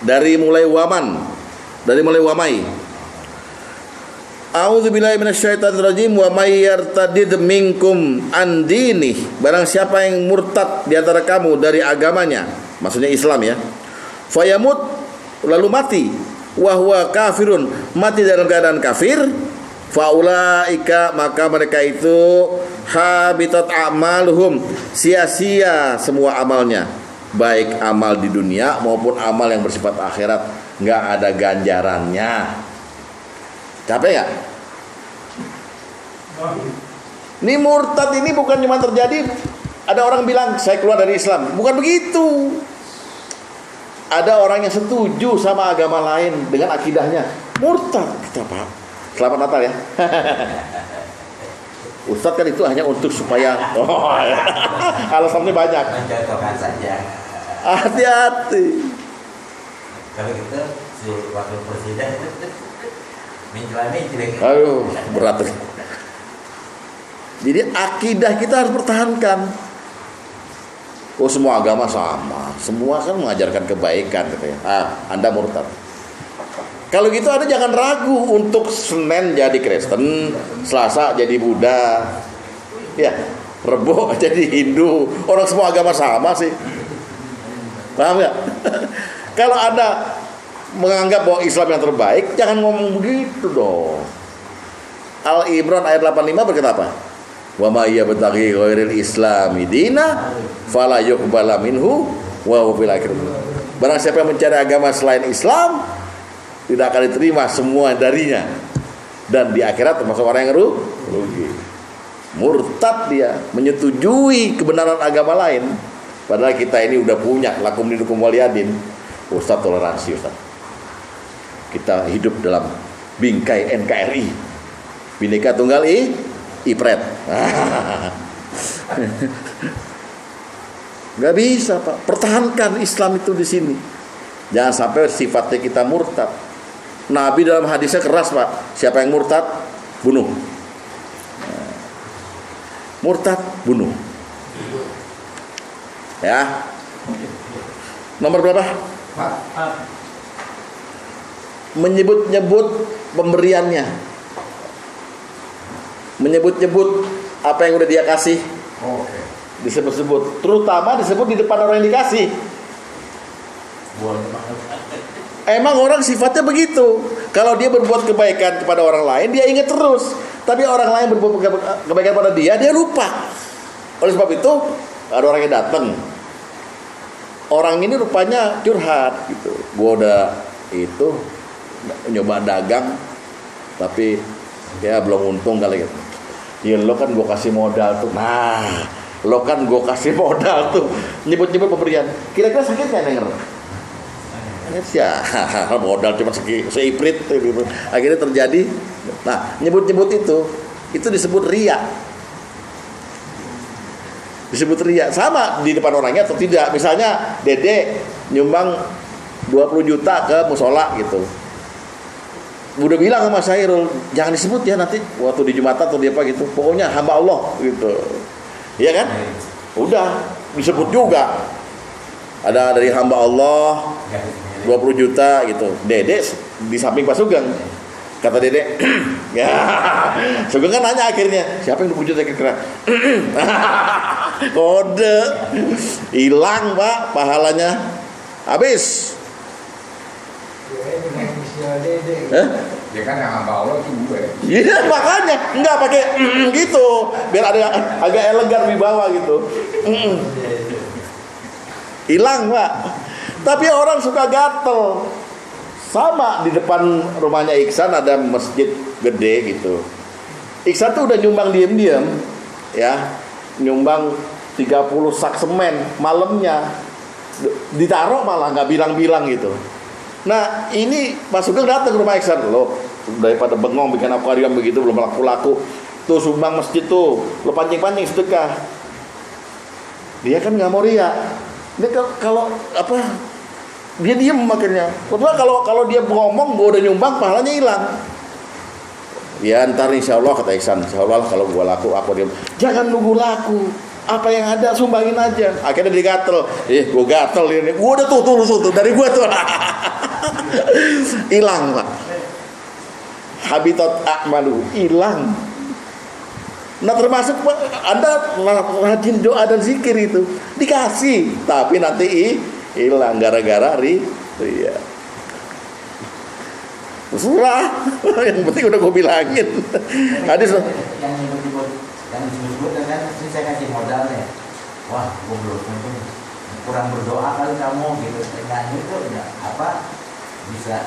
Dari mulai Wamai. A'udzubillahi minasyaitonirrajim wa may yartadid minkum an dinih. Barang siapa yang murtad di antara kamu dari agamanya, maksudnya Islam ya. Fayamut, lalu mati, wa huwa kafirun, mati dalam keadaan kafir, faulaika, maka mereka itu habitat a'maluhum, sia-sia semua amalnya, baik amal di dunia maupun amal yang bersifat akhirat, nggak ada ganjarannya. Capek gak? Ini murtad ini bukan cuma terjadi ada orang bilang saya keluar dari Islam, bukan begitu. Ada orang yang setuju sama agama lain dengan akidahnya, murtad. Kita Pak, selamat Natal ya. Ustadz kan itu hanya untuk supaya alasannya banyak. Mencontohkan saja. Hati-hati. Kalau gitu si wakil presiden mencela-mencela. Aduh, berat. Jadi akidah kita harus pertahankan. Oh, semua agama sama, semua kan mengajarkan kebaikan gitu ya. Anda murtad. Kalau gitu Anda jangan ragu untuk Senin jadi Kristen, Selasa jadi Buddha, ya, Rebo jadi Hindu. Orang semua agama sama sih. Paham ya? Kalau Anda menganggap bahwa Islam yang terbaik, jangan ngomong begitu dong. Al-Imran ayat 85 berkata apa? Wa may yabtaghi ghairil islami dina fala yuqbala minhu wa huwa fil akhirati. Barang siapa yang mencari agama selain Islam, tidak akan diterima semua darinya, dan di akhirat termasuk orang yang rugi. Murtad dia, menyetujui kebenaran agama lain, padahal kita ini udah punya lakum dinukum waliyadin. Ustaz, toleransi Ustaz. Kita hidup dalam bingkai NKRI, Bhinneka Tunggal Ipret. Nggak bisa Pak, pertahankan Islam itu di sini. Jangan sampai sifatnya kita murtad. Nabi dalam hadisnya keras Pak, siapa yang murtad bunuh. Murtad bunuh. Ya. Nomor berapa? Menyebut-nyebut pemberiannya, menyebut-nyebut apa yang udah dia kasih. Oke. Disebut-sebut, terutama disebut di depan orang yang dikasih. Emang orang sifatnya begitu. Kalau dia berbuat kebaikan kepada orang lain, dia ingat terus. Tapi orang lain berbuat kebaikan pada dia lupa. Oleh sebab itu, ada orang yang datang. Orang ini rupanya curhat gitu. Gua udah itu nyoba dagang, tapi ya belum untung kali gitu. Ya lo kan gue kasih modal tuh. Nah, lo kan gue kasih modal tuh. Nyebut-nyebut pemberian. Kira-kira sakit nggak denger? Ya, modal cuma seiprit. Akhirnya terjadi. Nah, nyebut-nyebut itu disebut riya. Disebut riya. Sama di depan orangnya atau tidak. Misalnya Dede nyumbang 20 juta ke musola gitu. Udah bilang sama Syairul, jangan disebut ya nanti waktu di Jumatan atau di apa gitu. Pokoknya hamba Allah gitu. Iya kan? Udah disebut juga. Ada dari hamba Allah 20 juta gitu. Dede di samping Pak Sugeng. Kata Dede, ya. Sugeng kan nanya akhirnya, siapa yang 20 juta kira-kira? Kode. Hilang Pak pahalanya. Habis. Ya kan yang hamba Allah itu gue. Iya makanya nggak pakai gitu, biar ada agak elegan di bawah gitu. Hilang Pak. Tapi orang suka gatel. Sama di depan rumahnya Iksan ada masjid gede gitu. Iksan tuh udah nyumbang diem-diem, ya, nyumbang 30 sak semen malamnya, ditaruh malah nggak bilang-bilang gitu. Nah ini Pak Sugeng datang ke rumah Iksan, lo daripada bengong bikin akuarium begitu belum laku-laku, tuh sumbang masjid tuh, lo pancing-pancing sedekah. Dia kan nggak mau riya. Dia kalau apa, dia diem akhirnya. Kalau dia ngomong gue udah nyumbang, pahalanya hilang. Ya ntar insya Allah kata Iksan, insya Allah kalau gue laku aku diem. Jangan nunggu laku. Apa yang ada sumbangin aja. Akhirnya dia gatel. Gue gatel ini. Gue udah tuh dari gue tuh. Hilang Pak. habitat a'malu, hilang. Nah termasuk Anda rajin doa dan zikir itu dikasih, tapi nanti hilang gara-gara ria. Surah, yang penting udah gue bilangin. Hadis yang disebut kan ini saya kasih modalnya. Wah, gue belum kurang berdoa kali kamu gitu. Dengan itu bisa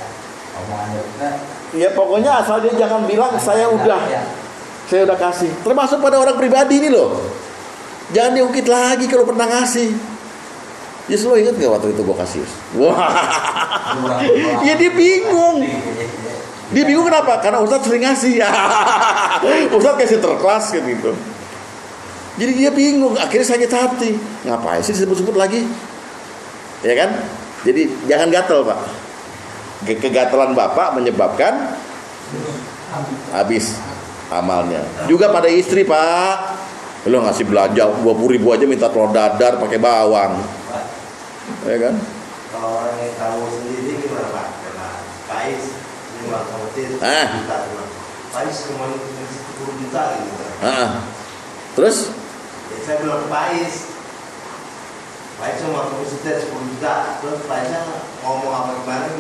omongan kita. Ya pokoknya asal dia jangan bilang saya udah kasih. Termasuk pada orang pribadi ini loh. Jangan diungkit lagi kalau pernah ngasih. Yes, lo ingat gak waktu itu gue kasih? Wah, ya dia bingung. Dia bingung kenapa? Karena Ustadz sering ngasih. Ustadz kasih terkelas gitu. Jadi dia bingung. Akhirnya sakit hati. Ngapain sih disebut-sebut lagi? Ya kan? Jadi jangan gatel pak. Kegatelan bapak menyebabkan habis amalnya. Juga pada istri pak, lo ngasih belanja 20.000 aja minta telur dadar pakai bawang, ya kan? Kalau orang yang tahu sendiri gimana pak? Karena Pais ini bang Kautin juta, Pais kemarin 10 juta gitu. Terus? Ya, saya bilang ke Pais cuma kamu setel 10 juta, terus Paisnya ngomong apa gimana?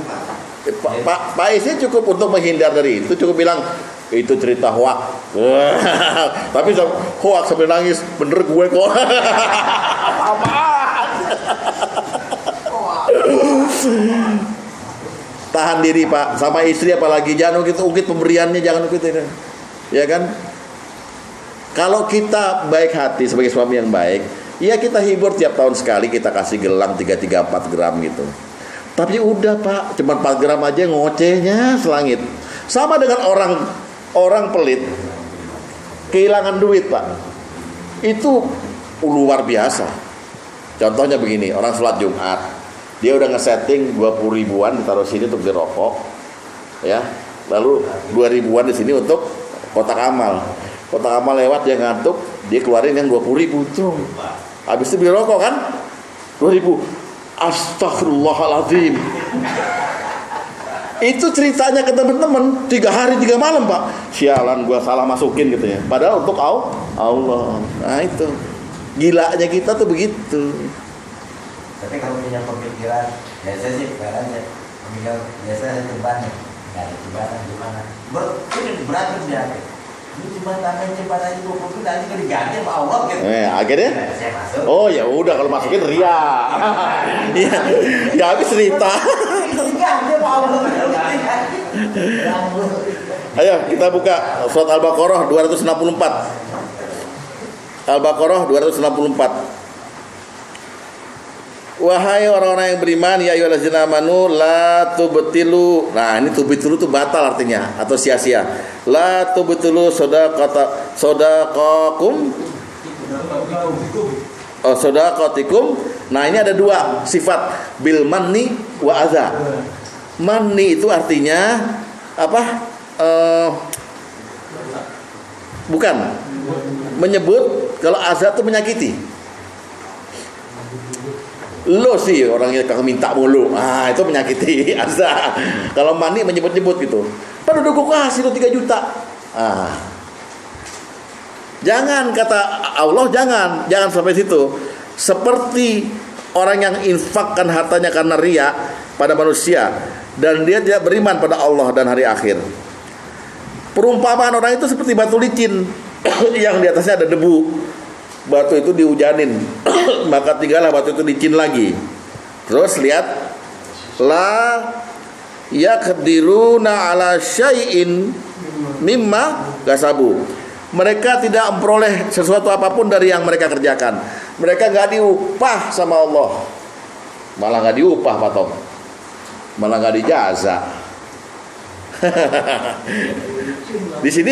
Pak Isnya cukup untuk menghindar dari itu, cukup bilang itu cerita hoak. Tapi hoak sambil nangis, bener gue kok. Apaan? Tahan diri pak, sama istri apalagi jangan ungkit pemberiannya, jangan ungkit ini, ya kan? Kalau kita baik hati sebagai suami yang baik, ya kita hibur tiap tahun sekali, kita kasih gelang 3-4 gram gitu. Tapi udah pak, cuma 4 gram aja ngocehnya selangit. Sama dengan orang pelit, kehilangan duit pak, itu luar biasa. Contohnya begini, orang sholat Jumat, dia udah ngesetting 20 ribuan ditaruh sini untuk dirokok, ya. Lalu 2 ribuan di sini untuk kotak amal. Kotak amal lewat, dia ngantuk, dia keluarin yang 20 ribu tuh. Habis itu beli rokok kan, 2 ribu. Astagfirullahaladzim. Itu ceritanya ke teman-teman 3 hari 3 malam pak. Sialan gua salah masukin gitu ya. Padahal untuk Allah. Nah itu gilanya kita tuh begitu. Tapi kalau punya pemikiran, biasa sih aja. Pemikiran biasa ceban, nggak ada cebanan gimana? Berantem dia. Ini cuma tambahin cebanan 20 nanti kan diganti sama Allah gitu. Akhirnya? Saya masuk. Oh ya udah kalau masukin ria. Ya habis cerita. Diganti sama Allah. Ayo kita buka surat Al-Baqarah 264. Al-Baqarah 264. Wahai orang-orang yang beriman, ya ayyuhallazina amanu la tubtilu. Nah, ini tubtilu itu batal artinya atau sia-sia. La tubtilu sadaqakum. Sadaqatikum. Nah, ini ada 2 sifat, bil manni wa adza. Manni itu artinya apa? Bukan menyebut, kalau adza itu menyakiti. Lo sih orangnya kagak minta mulu, itu menyakiti azza. Kalau mani menyebut-nyebut gitu, padahal udah gue kasih lo 3 juta. Jangan, kata Allah, jangan sampai situ. Seperti orang yang infakkan hartanya karena riya pada manusia dan dia tidak beriman pada Allah dan hari akhir. Perumpamaan orang itu seperti batu licin yang di atasnya ada debu. Batu itu dihujanin, maka tinggallah batu itu licin lagi. Terus lihat, la yaqdiruna ala syai'in mimma kasabu. Mereka tidak memperoleh sesuatu apapun dari yang mereka kerjakan. Mereka nggak diupah sama Allah, malah nggak diupah Pak Tom, malah nggak dijaza. Di sini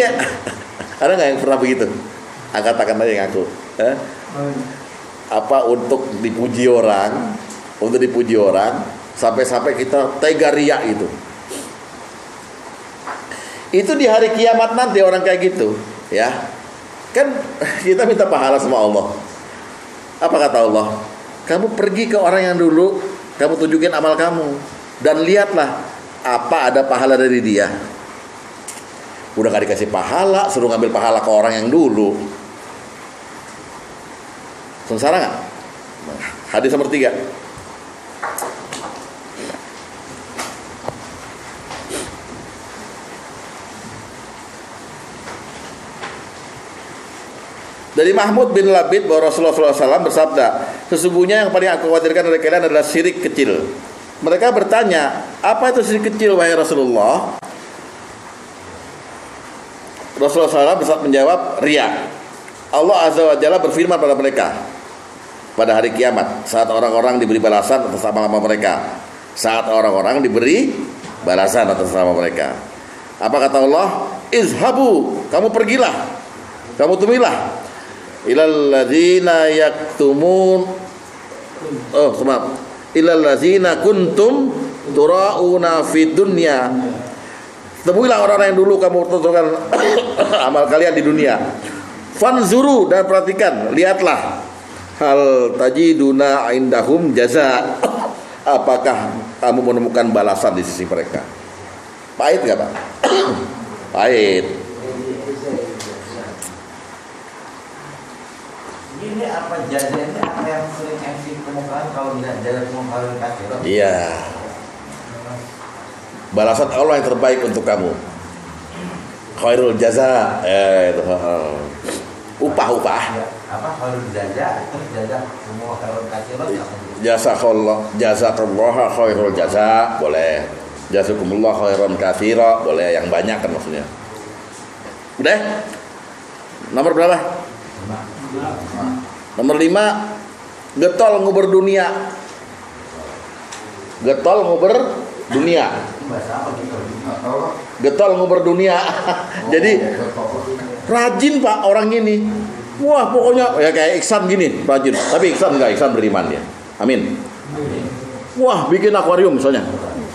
ada nggak yang pernah begitu? Angkat-angkat aja yang ngaku. Apa untuk dipuji orang, sampai-sampai kita tega riya itu. Itu di hari kiamat nanti orang kayak gitu, ya. Kan kita minta pahala sama Allah. Apa kata Allah? Kamu pergi ke orang yang dulu, kamu tunjukin amal kamu dan lihatlah apa ada pahala dari dia. Udah gak dikasih pahala, suruh ngambil pahala ke orang yang dulu. Sengsara gak? Hadis nomor 3. Dari Mahmud bin Labid bahwa Rasulullah SAW bersabda, sesungguhnya yang paling aku khawatirkan dari kalian adalah syirik kecil. Mereka bertanya, apa itu syirik kecil wahai Rasulullah? Rasulullah SAW menjawab, riya. Allah Azza wa Jalla berfirman pada mereka pada hari kiamat, saat orang-orang diberi balasan atas amal-amal mereka. Saat orang-orang diberi balasan atas amal mereka. Apa kata Allah? Izhabu, kamu pergilah, kamu tumilah ilal ladzina yaktumun ilal ladzina kuntum turauna fid dunya. Temuilah orang-orang yang dulu kamu tunjukkan amal kalian di dunia. Fanzuru, dan perhatikan, lihatlah, hal tajiduna indahum jaza. Apakah kamu menemukan balasan di sisi mereka? Pahit gak, Pak? Pahit. Ini apa jadinya, apa yang sering MC kemukakan kalau tidak jalan kemukakan kafir? Iya. Balasan Allah yang terbaik untuk kamu. Khairul jaza, itu upah. Apa khairul jaza? Terus jaza semua khairul kafir. Jazakallah khairul jaza, boleh. Jazakumullah khairan katsira, boleh, yang banyak kan maksudnya. Udah? Nomor berapa? Nomor 5, getol nguber dunia. Getol nguber dunia. Getol nguber dunia. Jadi rajin Pak orang ini. Wah pokoknya ya kayak Iksan gini, rajin. Tapi Iksan enggak, Iksan beriman dia. Amin. Wah bikin akuarium misalnya.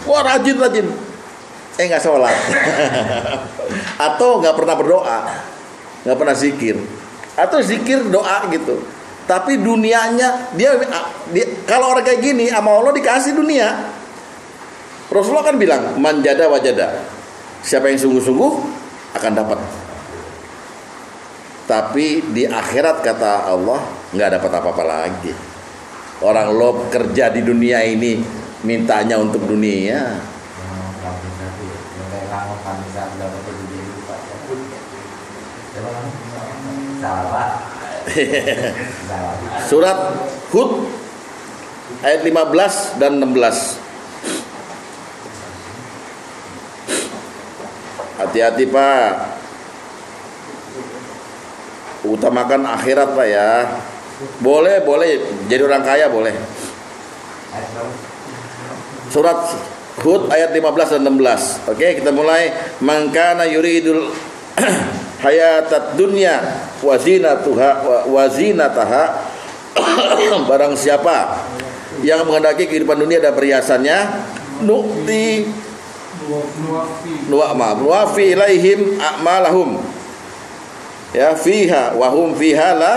Wah rajin. Enggak sholat. Atau enggak pernah berdoa, enggak pernah zikir. Atau zikir doa gitu. Tapi dunianya dia kalau orang kayak gini sama Allah dikasih dunia. Rasulullah kan bilang, manjada wajada. Siapa yang sungguh-sungguh akan dapat. Tapi di akhirat kata Allah nggak dapat apa-apa lagi. Orang lo kerja di dunia ini mintanya untuk dunia. Surat Hud ayat 15 dan 16. Hati-hati Pak, utamakan akhirat Pak ya. Boleh jadi orang kaya boleh. Surat Hud ayat 15 dan 16. Oke, kita mulai. Mangkana yuridul hayatat dunya wazinataha. Barang siapa yang menghendaki kehidupan dunia dan perhiasannya, nuwafi ilaihim a'malahum ya fiha wa hum fiha la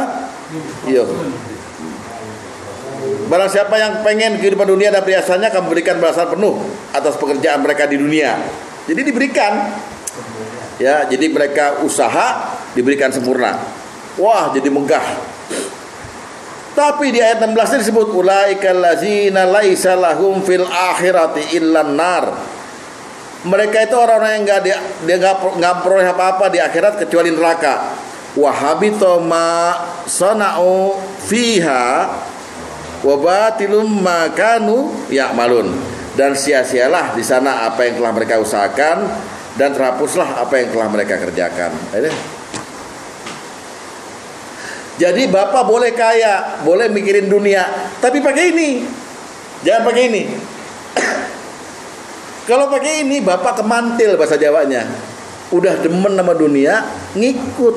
barang siapa yang pengen kehidupan dunia dan perhiasannya, akan memberikan balasan penuh atas pekerjaan mereka di dunia. Jadi diberikan ya, jadi mereka usaha diberikan sempurna. Wah jadi megah. Tapi di ayat 16 disebut ulaikal ladzina laisa lahum fil akhirati illan nar. Mereka itu orang-orang yang nggak peroleh apa-apa di akhirat kecuali neraka. Wahabito ma sana'u fiha wa batilum ma kanu ya'malun. Dan sia-sialah di sana apa yang telah mereka usahakan, dan terhapuslah apa yang telah mereka kerjakan. Jadi bapak boleh kaya, boleh mikirin dunia, tapi pakai ini. Jangan pakai ini. Kalau pakai ini bapak kemantil bahasa Jawanya. Udah demen sama dunia, ngikut.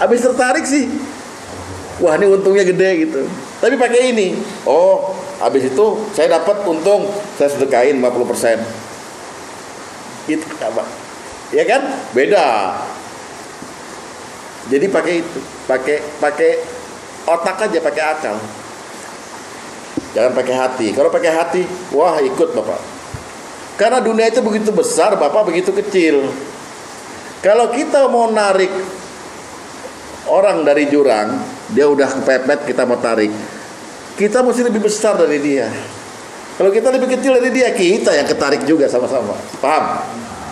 Habis tertarik sih. Wah, ini untungnya gede gitu. Tapi pakai ini. Oh, habis itu saya dapat untung, saya sedekahin 50%. Itu apa? Ya kan? Beda. Jadi pakai itu, pakai otak aja, pakai akal. Jangan pakai hati. Kalau pakai hati, wah ikut bapak. Karena dunia itu begitu besar, bapak begitu kecil. Kalau kita mau narik orang dari jurang, dia udah kepepet, kita mau tarik, kita mesti lebih besar dari dia. Kalau kita lebih kecil dari dia, kita yang ketarik juga sama-sama. Paham?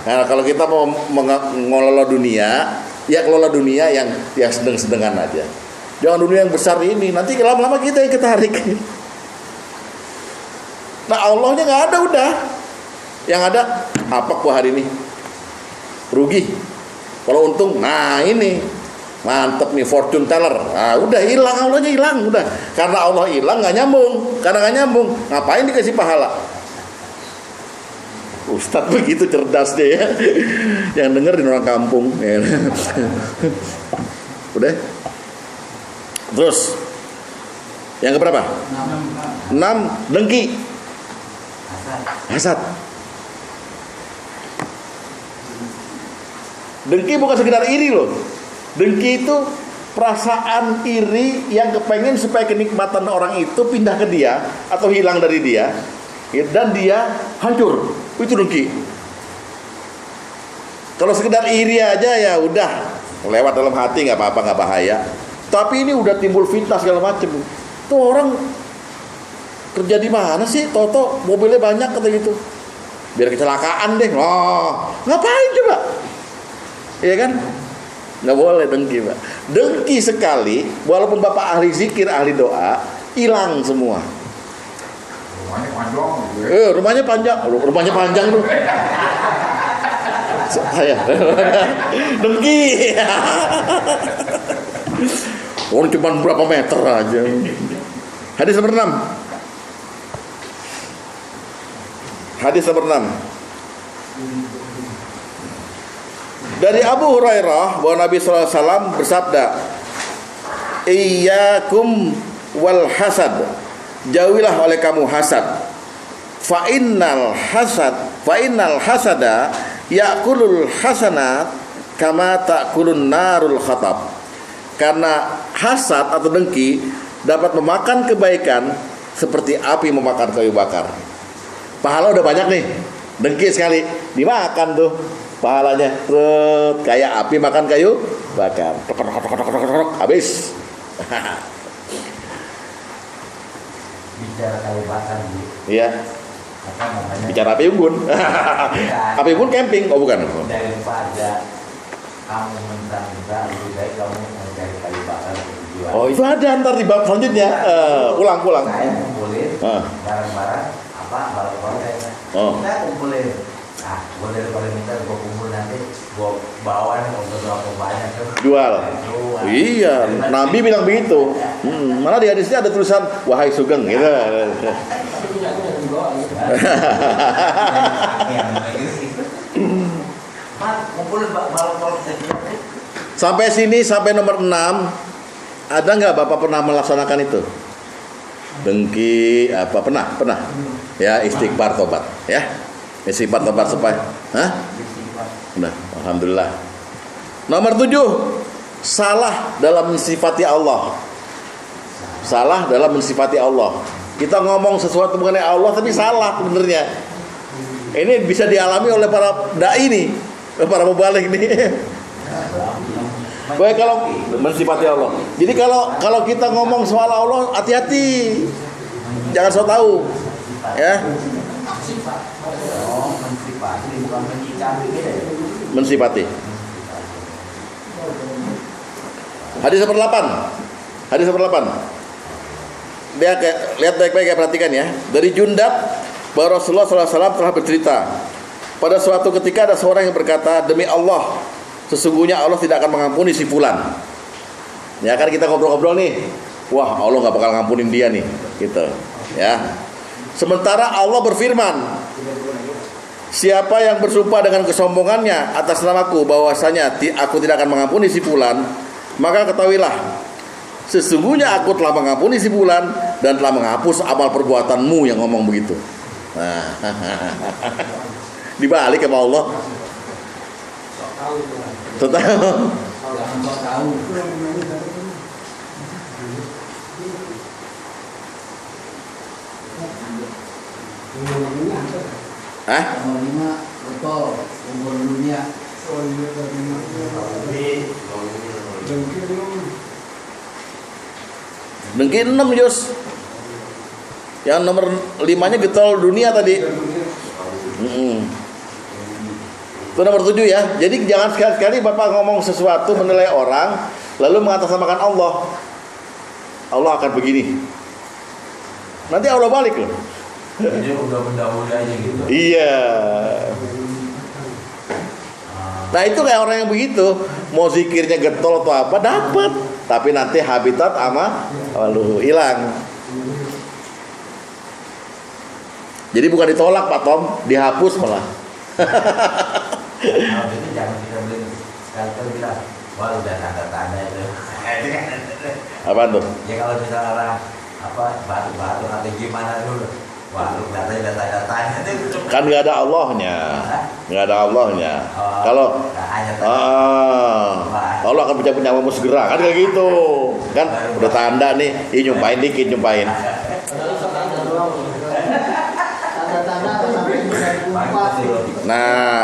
Nah, kalau kita mau mengelola dunia, ya kelola dunia yang sedang-sedengan aja. Jangan dunia yang besar ini, nanti lama-lama kita yang ketarik. Nah, Allahnya nggak ada udah. Yang ada apa gua hari ini? Rugi. Kalau untung, nah ini mantep nih fortune teller. Nah, udah hilang, Allahnya hilang udah. Karena Allah hilang nggak nyambung. Karena nggak nyambung, ngapain dikasih pahala? Ustadz begitu cerdasnya ya. Yang dengerin orang kampung. Udah. Terus yang keberapa? 6. Dengki. Hasad. Dengki bukan sekedar iri loh. Dengki itu perasaan iri yang kepengen supaya kenikmatan orang itu pindah ke dia atau hilang dari dia, dan dia hancur. Itu dengki. Kalau sekedar iri aja ya udah lewat dalam hati, nggak apa-apa, nggak bahaya. Tapi ini udah timbul fitnah segala macam. Tuh orang kerja di mana sih? Toto mobilnya banyak kata gitu. Biar kecelakaan deh. Oh, ngapain coba? Iya kan? Nggak boleh dengki, Pak. Dengki sekali, walaupun Bapak ahli zikir, ahli doa, hilang semua. Rumahnya panjang gitu ya. Rumahnya panjang. Rumahnya panjang tuh. Saya dengki. Orang cuma berapa meter aja. Hadis nomor 6. Hadis nomor 6. Dari Abu Hurairah bahwa Nabi SAW bersabda, "Iyyakum wal hasad." Jauhilah oleh kamu hasad. Fa innal hasada ya'kulul hasanat kama ta'kulun narul khatab. Karena hasad atau dengki dapat memakan kebaikan seperti api memakan kayu bakar. Pahala udah banyak nih, dengki sekali dimakan tuh pahalanya, kayak api makan kayu bakar, habis. Bicara kayu bakar Bu. Iya. Apa namanya? Bicara api unggun. Api unggun camping, oh bukan. Daripada kamu mentang-mentang lebih baik kamu mencari kayu bakar untuk dijual. Oh itu ada ntar di bab selanjutnya. Pulang. Saya kumpulin barang-barang barang-barang kayaknya. Kita kumpulin. Nah, gue daripada minta gue kumpul nanti gue bawa untuk berapa banyak kan. Jual. Iya, Nabi bilang begitu. Malah di hadisnya ada tulisan wahai Sugeng gitu. Sampai sini, sampai nomor 6. Ada nggak Bapak pernah melaksanakan itu? Dengki apa pernah? Ya, istighfar tobat ya. Istighfar tobat supaya Nah, alhamdulillah. Nomor 7, salah dalam mensifati Allah. Salah dalam mensifati Allah. Kita ngomong sesuatu mengenai Allah tapi salah sebenarnya. Ini bisa dialami oleh para dai nih, para mubalik nih. Baik, kalau mensifati Allah. Jadi kalau kita ngomong soal Allah, hati-hati. Jangan so tahu. Ya. Mensifati. Hadis nomor 8. Lihat baik-baik ya, perhatikan ya. Dari Jundab bahwa Rasulullah SAW telah bercerita, pada suatu ketika ada seorang yang berkata, demi Allah, sesungguhnya Allah tidak akan mengampuni si fulan. Ya kan kita ngobrol-ngobrol nih, wah Allah nggak bakal ngampunin dia nih, gitu. Ya. Sementara Allah berfirman, siapa yang bersumpah dengan kesombongannya atas namaku bahwasanya aku tidak akan mengampuni si fulan, maka ketahuilah, sesungguhnya aku telah mengampuni si fulan dan telah menghapus amal perbuatanmu yang ngomong begitu. Nah, dibalik sama Allah. Tahu. Nomor 5 betul umur dunia Oh iya dari mana? Ini Dengki 6 Yus. Yang nomor 5-nya getol dunia tadi. Itu nomor 7 ya. Jadi jangan sekali-kali Bapak ngomong sesuatu menilai orang lalu mengatasnamakan Allah. Allah akan begini. Nanti Allah balik loh. Jadi udah mudah-mudah aja gitu. Iya. Nah itu kayak orang yang begitu, mau zikirnya getol atau apa dapat, tapi nanti habitat sama lalu hilang. Jadi bukan ditolak Pak Tom, dihapus malah. Kalau itu jangan kita beli sekali bilang, wah udah tanda-tanda itu. Apaan tuh? Ya kalau misalnya orang apa batu-batu atau gimana dulu, wah lu datanya tanda-tanda itu. Kan nggak ada Allahnya, nggak ada Allahnya. Kalau Allah akan punya nyawamu segera, kan kayak gitu, kan udah tanda nih, ini nyumpain dikit nyumpain. Nah,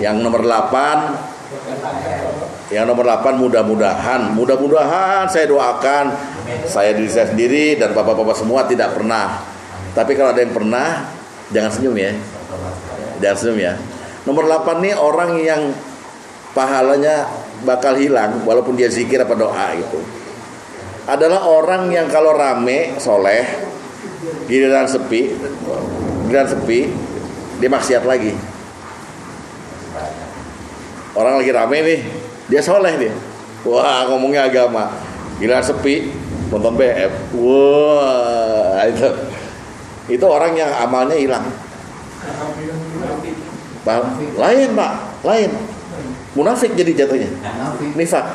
yang nomor 8, mudah-mudahan saya doakan diri saya sendiri dan bapak-bapak semua tidak pernah. Tapi kalau ada yang pernah, jangan senyum ya. Jangan senyum ya. Nomor 8 nih orang yang pahalanya bakal hilang walaupun dia zikir apa doa gitu. Adalah orang yang kalau rame soleh, giliran sepi dia maksiat lagi. Orang lagi rame nih, dia soleh dia. Wah, ngomongnya agama. Giliran sepi, nonton BF. Wah, itu orang yang amalnya hilang. Lain Pak, lain. Munafik jadi jatuhnya. Nifak.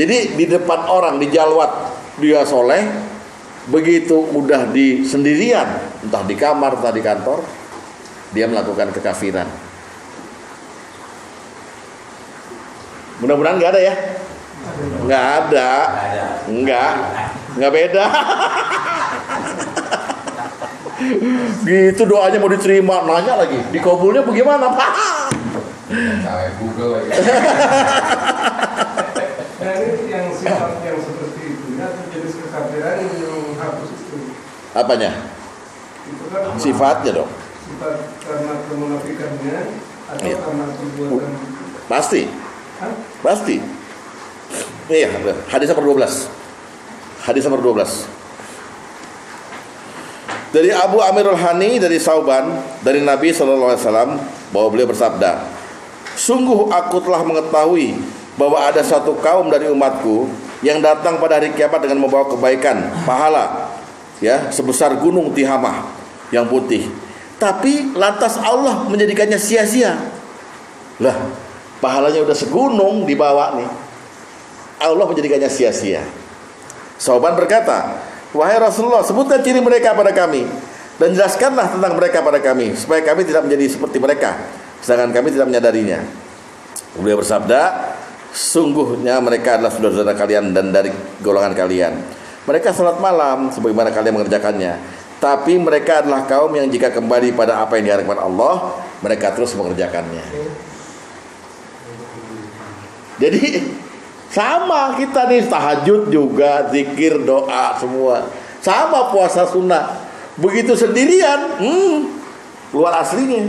Jadi di depan orang dijalwat dia soleh, begitu udah di sendirian, entah di kamar, entah di kantor, dia melakukan kekafiran. Mudah-mudahan nggak ada ya, nggak ada, nggak beda. Gitu doanya mau diterima, nanya lagi, dikabulnya bagaimana Pak? Cari Google lagi. Nah ini yang sifat yang seperti itu ya, jenis kekafiran yang hapus itu. Apanya? Itu kan Sifatnya dong. sifat karena kemunafikannya atau Iya. karena perbuatan. Pasti. Hah? Pasti. Iya, hadis nomor 12. Hadis nomor 12. Dari Abu Amirul Hani dari Sauban dari Nabi SAW bahwa beliau bersabda, sungguh aku telah mengetahui bahwa ada satu kaum dari umatku yang datang pada hari kiamat dengan membawa kebaikan, pahala, ya sebesar gunung Tihamah yang putih. Tapi lantas Allah menjadikannya sia-sia. Lah, pahalanya udah segunung dibawa nih. Allah menjadikannya sia-sia. Sauban berkata, wahai Rasulullah, sebutkan ciri mereka pada kami dan jelaskanlah tentang mereka pada kami supaya kami tidak menjadi seperti mereka sedangkan kami tidak menyadarinya. Beliau bersabda, sungguhnya mereka adalah saudara-saudara kalian dan dari golongan kalian. Mereka salat malam sebagaimana kalian mengerjakannya, tapi mereka adalah kaum yang jika kembali pada apa yang diharapkan Allah, mereka terus mengerjakannya. Jadi sama kita nih, tahajud juga, zikir, doa semua. Sama puasa sunnah. Begitu sendirian, keluar aslinya.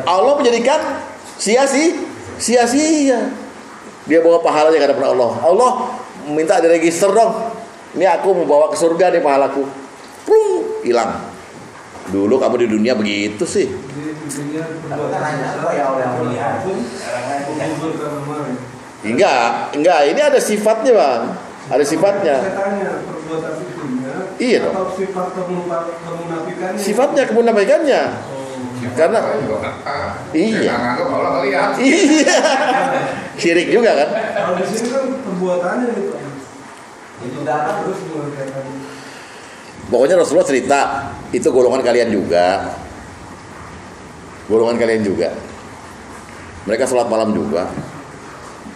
Allah menjadikan sia-sia. Dia bawa pahalanya ke hadapan Allah. Allah minta diregister dong. Ini aku mau bawa ke surga nih pahalaku. Prung, hilang. Dulu kamu di dunia begitu sih. Enggak, ini ada sifatnya Bang. Ada sifatnya. Saya tanya, perbuatan itunya Iya dong. atau sifat kemunafikannya? Sifatnya kemunafikannya. Karena iya. Nganggap Allah ngelihat. Iya. Syirik juga kan? Kalau di sini kan perbuatannya nih Pak. Itu datang Terus mengerjakan. Pokoknya Rasulullah cerita, itu golongan kalian juga. Golongan kalian juga. Mereka sholat malam juga.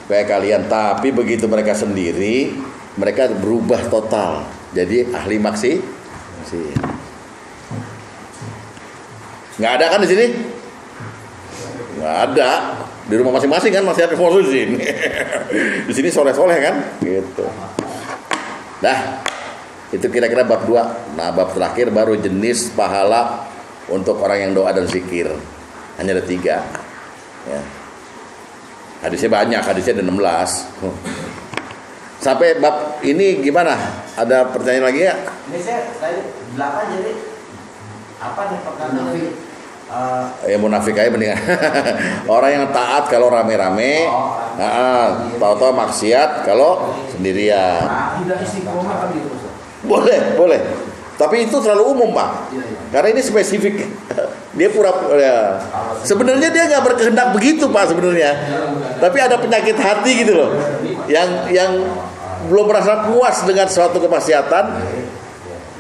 Kayak kalian, tapi begitu mereka sendiri, mereka berubah total. Jadi ahli maksiat. Nggak ada kan di sini? Nggak ada. Di rumah masing-masing kan masih ada muadzin. Di sini soleh-soleh kan? Gitu. Nah, itu kira-kira bab 2. Nah, bab terakhir baru jenis pahala untuk orang yang doa dan zikir. Hanya ada 3. Ya. Hadisnya banyak, hadisnya ada 16. Sampai bab ini gimana? Ada pertanyaan lagi ya? Ini saya tadi 8 jadi apa nih perkataan ini? Ya munafik aja mendingan. Orang yang taat kalau rame-rame, tahu-tahu maksiat kalau sendirian. Tidak istiqomah kan gitu Ustaz. Boleh. Tapi itu terlalu umum, Pak. Karena ini spesifik. Dia pura-pura. Ya. Sebenarnya dia nggak berkehendak begitu, Pak, sebenarnya. Tapi ada penyakit hati gitu loh. Yang belum merasa puas dengan suatu kemaksiatan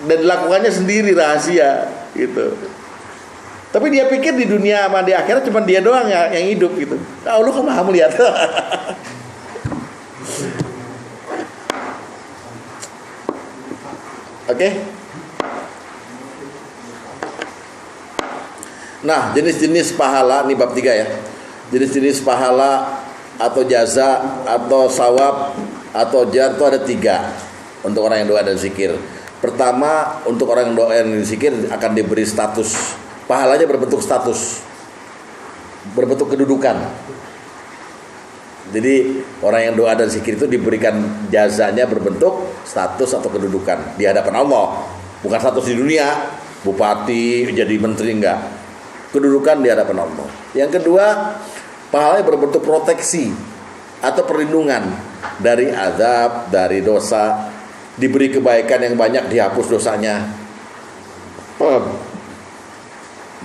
dan dilakukannya sendiri rahasia gitu. Tapi dia pikir di dunia sama di akhirat cuma dia doang yang hidup gitu. Oh, lu kan maha melihat. Oke. Nah, jenis-jenis pahala ini bab 3 ya. Jenis-jenis pahala atau jaza atau sawab atau jar itu ada 3 untuk orang yang doa dan zikir. Pertama, untuk orang yang doa dan zikir akan diberi status. Pahalanya berbentuk status, berbentuk kedudukan. Jadi orang yang doa dan zikir itu diberikan jazanya berbentuk status atau kedudukan di hadapan Allah. Bukan status di dunia, bupati, jadi menteri, enggak. Kedudukan di hadapan Allah. Yang kedua, pahalanya berbentuk proteksi atau perlindungan dari azab, dari dosa, diberi kebaikan yang banyak, dihapus dosanya.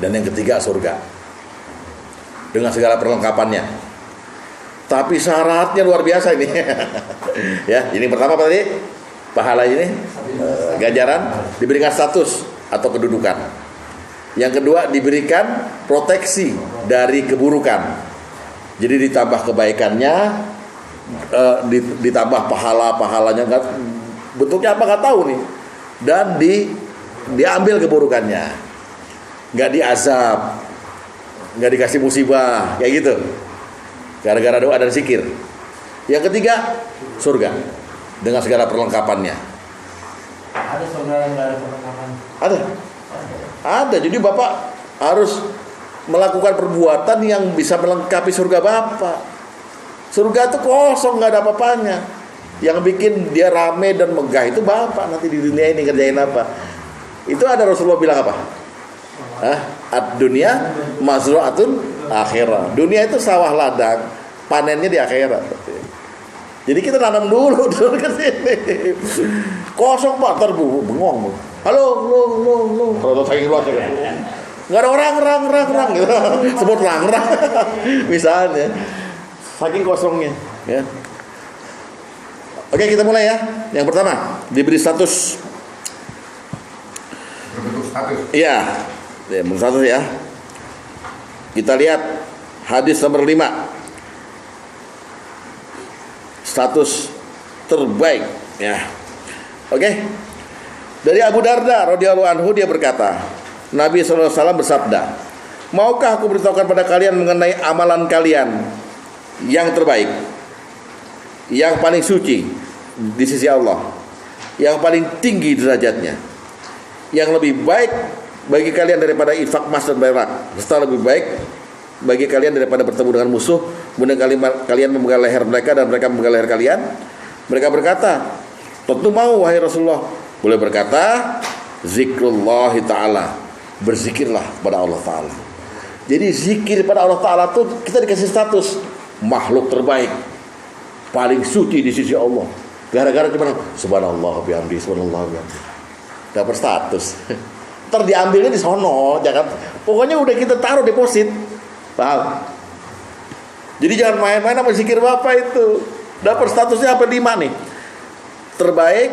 Dan yang ketiga, surga dengan segala perlengkapannya. Tapi syaratnya luar biasa ini. Ya, ini pertama apa tadi? Pahala ini ganjaran, diberikan status atau kedudukan. Yang kedua, diberikan proteksi dari keburukan. Jadi ditambah kebaikannya, ditambah pahalanya, bentuknya apa nggak tahu nih. Dan diambil keburukannya. Nggak diazab, nggak dikasih musibah, kayak gitu. Gara-gara doa dan zikir. Yang ketiga, surga dengan segala perlengkapannya. Ada surga yang nggak ada perlengkapan? Ada. Jadi Bapak harus melakukan perbuatan yang bisa melengkapi surga Bapak. Surga itu kosong, nggak ada apa-apanya. Yang bikin dia rame dan megah itu Bapak nanti di dunia ini kerjain apa? Itu ada Rasulullah bilang apa? Ad-dunya mazru'atun akhirah. Dunia itu sawah ladang, panennya di akhirat. Jadi kita tanam dulu ke sini. Kosong Pak, bengong. Halo. Kalau saking luas ya. Enggak ada orang gitu. Sebut rang. Misalnya. Saking kosongnya, ya. Oke, kita mulai ya. Yang pertama, diberi status. Berbentuk status. Iya. Status ya. Kita lihat hadis nomor 5. Status terbaik ya. Oke. Dari Abu Darda radhiyallahu anhu dia berkata, Nabi SAW bersabda, maukah aku beritahukan pada kalian mengenai amalan kalian yang terbaik, yang paling suci di sisi Allah, yang paling tinggi derajatnya, yang lebih baik bagi kalian daripada infak emas dan perak, serta lebih baik bagi kalian daripada bertemu dengan musuh, kemudian kalian memegang leher mereka dan mereka memegang leher kalian. Mereka berkata, tentu mau wahai Rasulullah. Boleh berkata, zikrullah ta'ala, berzikirlah pada Allah Ta'ala. Jadi zikir pada Allah Ta'ala itu kita dikasih status makhluk terbaik, paling suci di sisi Allah. Gara-gara cuma subhanallah bihamdi, subhanallah bihamdi, dapat status. Ntar diambilnya di sono, jangan. Pokoknya udah kita taruh deposit, paham? Jadi jangan main-main sama zikir Bapak itu. Dapat statusnya apa 5 nih? Terbaik,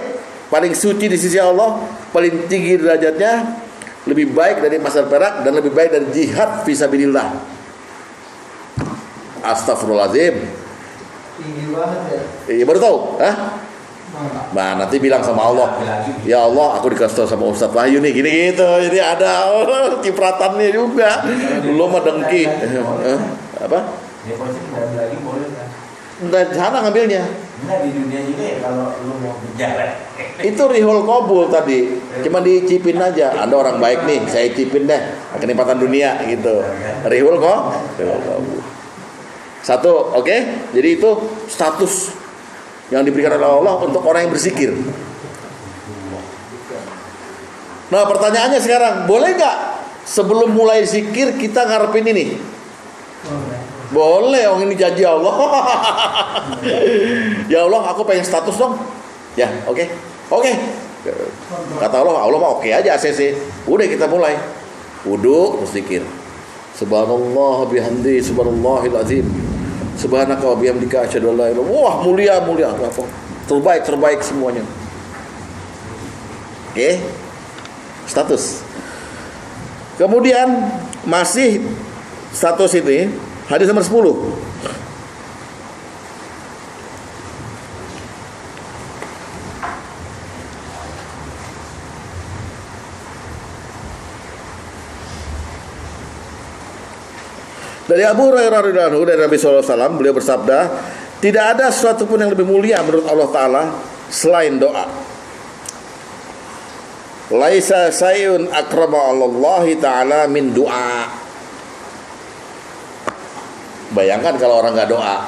paling suci di sisi Allah, paling tinggi derajatnya, lebih baik dari emas dan perak, dan lebih baik dari jihad fisabilillah. Astagfirullahaladzim. Tinggi banget ya. Iya baru tahu, Nah, nanti bilang sama Allah, ya Allah, aku dikasih tahu sama Ustadz Wahyu nih, gini gitu. Jadi ada cipratannya juga. Lu mah dengki. Apa? Deposit nggak lagi boleh kan? Entah sana ngambilnya. Enggak, di dunia juga ya kalau lu mau bicara. Itu rihol qabul tadi. Cuma dicipin aja. Ada orang baik nih, saya cipin deh. Kenikmatan dunia gitu. Rihol qabul. Satu, oke? Jadi itu status yang diberikan oleh Allah untuk orang yang berzikir. Nah, pertanyaannya sekarang, boleh nggak sebelum mulai zikir kita ngarepin ini? Boleh, ini janji Allah. Ya Allah, aku pengen status dong. Ya, oke. Kata Allah mah oke aja ACC. Udah kita mulai. Wudu terus zikir. Subhanallah bihamdi, subhanallahil azim. Subhanaka wa bihamdika asyhadu an la ilaha illallah. Wah, mulia. Terbaik semuanya. Oke. Status. Kemudian masih status ini hadis nomor 10. Dari Abu Hurairah radhiyallahu anhu dari Nabi sallallahu alaihi wasallam, beliau bersabda, tidak ada sesuatu pun yang lebih mulia menurut Allah taala selain doa. Laisa sayun akrama Allahi taala min doa. Bayangkan kalau orang nggak doa.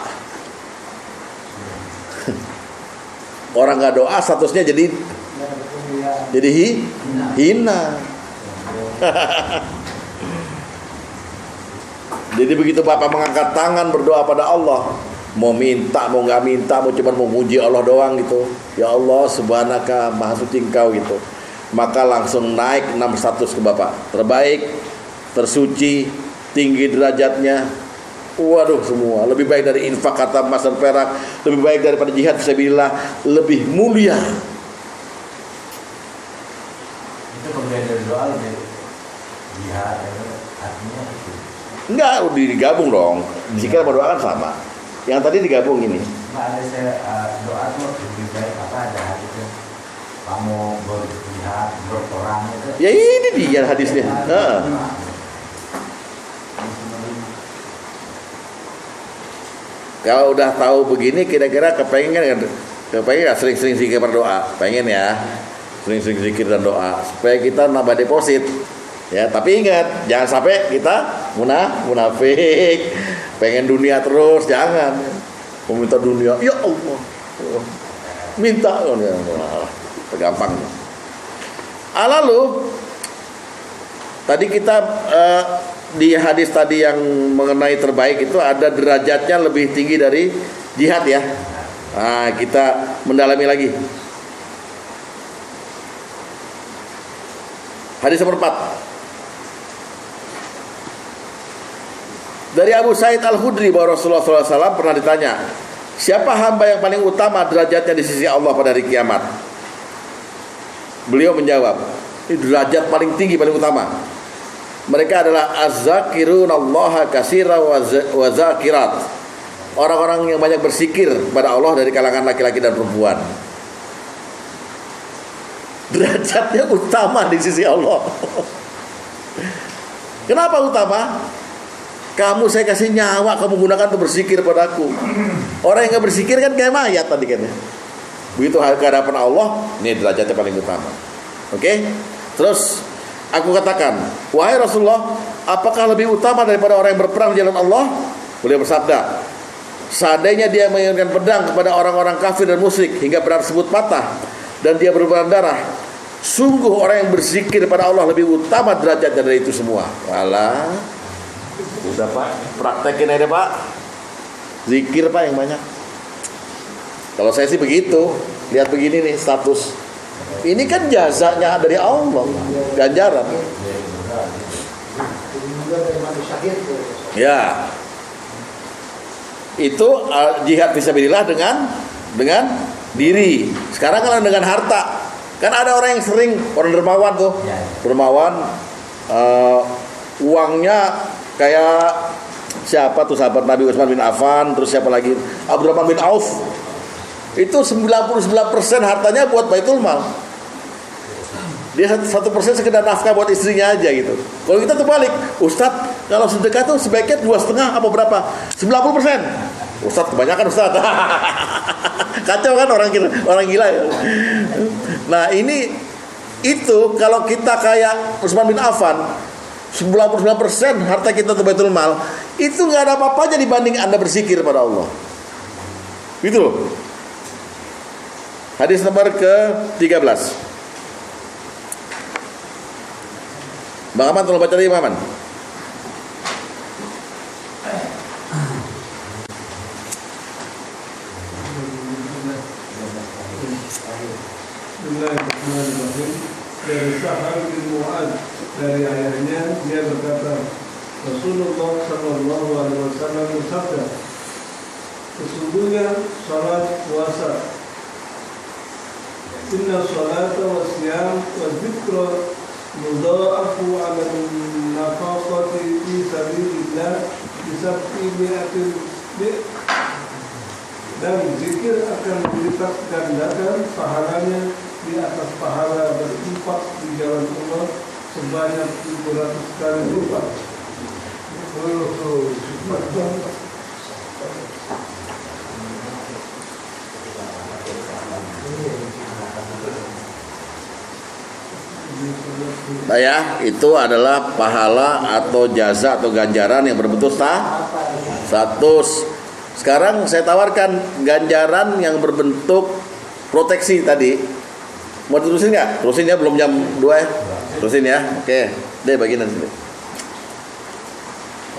Orang nggak doa statusnya jadi hina. Jadi begitu Bapak mengangkat tangan berdoa pada Allah, mau minta, mau nggak minta, mau cuma mau muji Allah doang gitu. Ya Allah, subhanaka, maha suci Engkau gitu. Maka langsung naik 6 status ke Bapak. Terbaik, tersuci, tinggi derajatnya. Waduh, semua lebih baik dari infak kata emas dan perak, lebih baik daripada jihad fisabilillah, lebih mulia. Itu pemberian dari doa lebih jihad, artinya itu. Enggak, digabung dong. Zikir sama doa kan sama. Yang tadi digabung ini. Nah, ada doa tuh lebih baik apa ada hadisnya. Kamu berjihad, berperang itu. Ya ini dia hadisnya. Kalau udah tahu begini, kira-kira kepengen nggak sering-sering zikir berdoa? Pengen ya, sering-sering zikir dan doa supaya kita nambah deposit. Ya, tapi ingat, jangan sampai kita munafik, pengen dunia terus, jangan. Meminta dunia, ya Allah, minta, gampang. Lalu tadi kita di hadis tadi yang mengenai terbaik itu ada derajatnya lebih tinggi dari jihad ya. Nah, kita mendalami lagi. Hadis nomor 4. Dari Abu Sa'id Al-Khudri bahwa Rasulullah SAW pernah ditanya, siapa hamba yang paling utama derajatnya di sisi Allah pada hari kiamat? Beliau menjawab, ini derajat paling tinggi, paling utama. Mereka adalah az-zakirunallaha katsira wa zakirat. Orang-orang yang banyak berzikir kepada Allah dari kalangan laki-laki dan perempuan. Derajatnya utama di sisi Allah. Kenapa utama? Kamu saya kasih nyawa, kamu gunakan untuk berzikir padaku. Orang yang gak berzikir kan kayak mayat tadi kan ya. Begitu ke hadapan Allah, ini derajatnya paling utama. Oke? Terus aku katakan, wahai Rasulullah, apakah lebih utama daripada orang yang berperang di jalan Allah? Beliau bersabda, seandainya dia mengirimkan pedang kepada orang-orang kafir dan musyrik hingga pedang tersebut patah dan dia berlumuran darah, sungguh orang yang berzikir pada Allah lebih utama derajatnya dari itu semua. Walah, udah Pak, praktekin aja Pak. Zikir Pak yang banyak. Kalau saya sih begitu. Lihat begini nih status. Ini kan jazanya dari Allah, ganjaran. Ya. Itu jihad fisabilillah dengan diri. Sekarang kan dengan harta. Kan ada orang yang sering, orang dermawan tuh. Dermawan uangnya kayak siapa tuh sahabat Nabi Utsman bin Affan, terus siapa lagi? Abdurrahman bin Auf. itu 99% hartanya buat Baitul Mal. Dia 1% sekedar nafkah buat istrinya aja gitu. Kalau kita terbalik, Ustadz kalau sedekah tuh sebaiknya 2,5 apa berapa? 90%. Ustadz kebanyakan Ustadz. Kacau kan orang gila ya. Nah ini itu kalau kita kayak Utsman bin Affan, 99% harta kita untuk Baitul Mal, itu nggak ada apa-apanya dibanding Anda berzikir pada Allah. Gitu loh. Hadis nomor ke-13. Bang Aman tolong baca lagi Bang Aman. Bismillahirrahmanirrahim. Dari Sahal bin Mu'adz, dari ayahnya dia berkata, Rasulullah sallallahu alaihi wasallam bersabda, sesungguhnya salat puasa, inna salata wa siyam wa dzikra mudha'afu 'ala nafaqati fi sabilillah bi sab'i mi'atin dan zikir akan dilipat gandakan pahalanya di atas pahala berinfak di jalan Allah sebanyak 700 kali lipat. Nah ya, itu adalah pahala atau jasa atau ganjaran yang berbentuk 100. Sekarang saya tawarkan ganjaran yang berbentuk proteksi tadi. Mau terusin nggak? Terusin ya, belum jam 2 ya. Terusin ya. Oke, deh bagian nanti.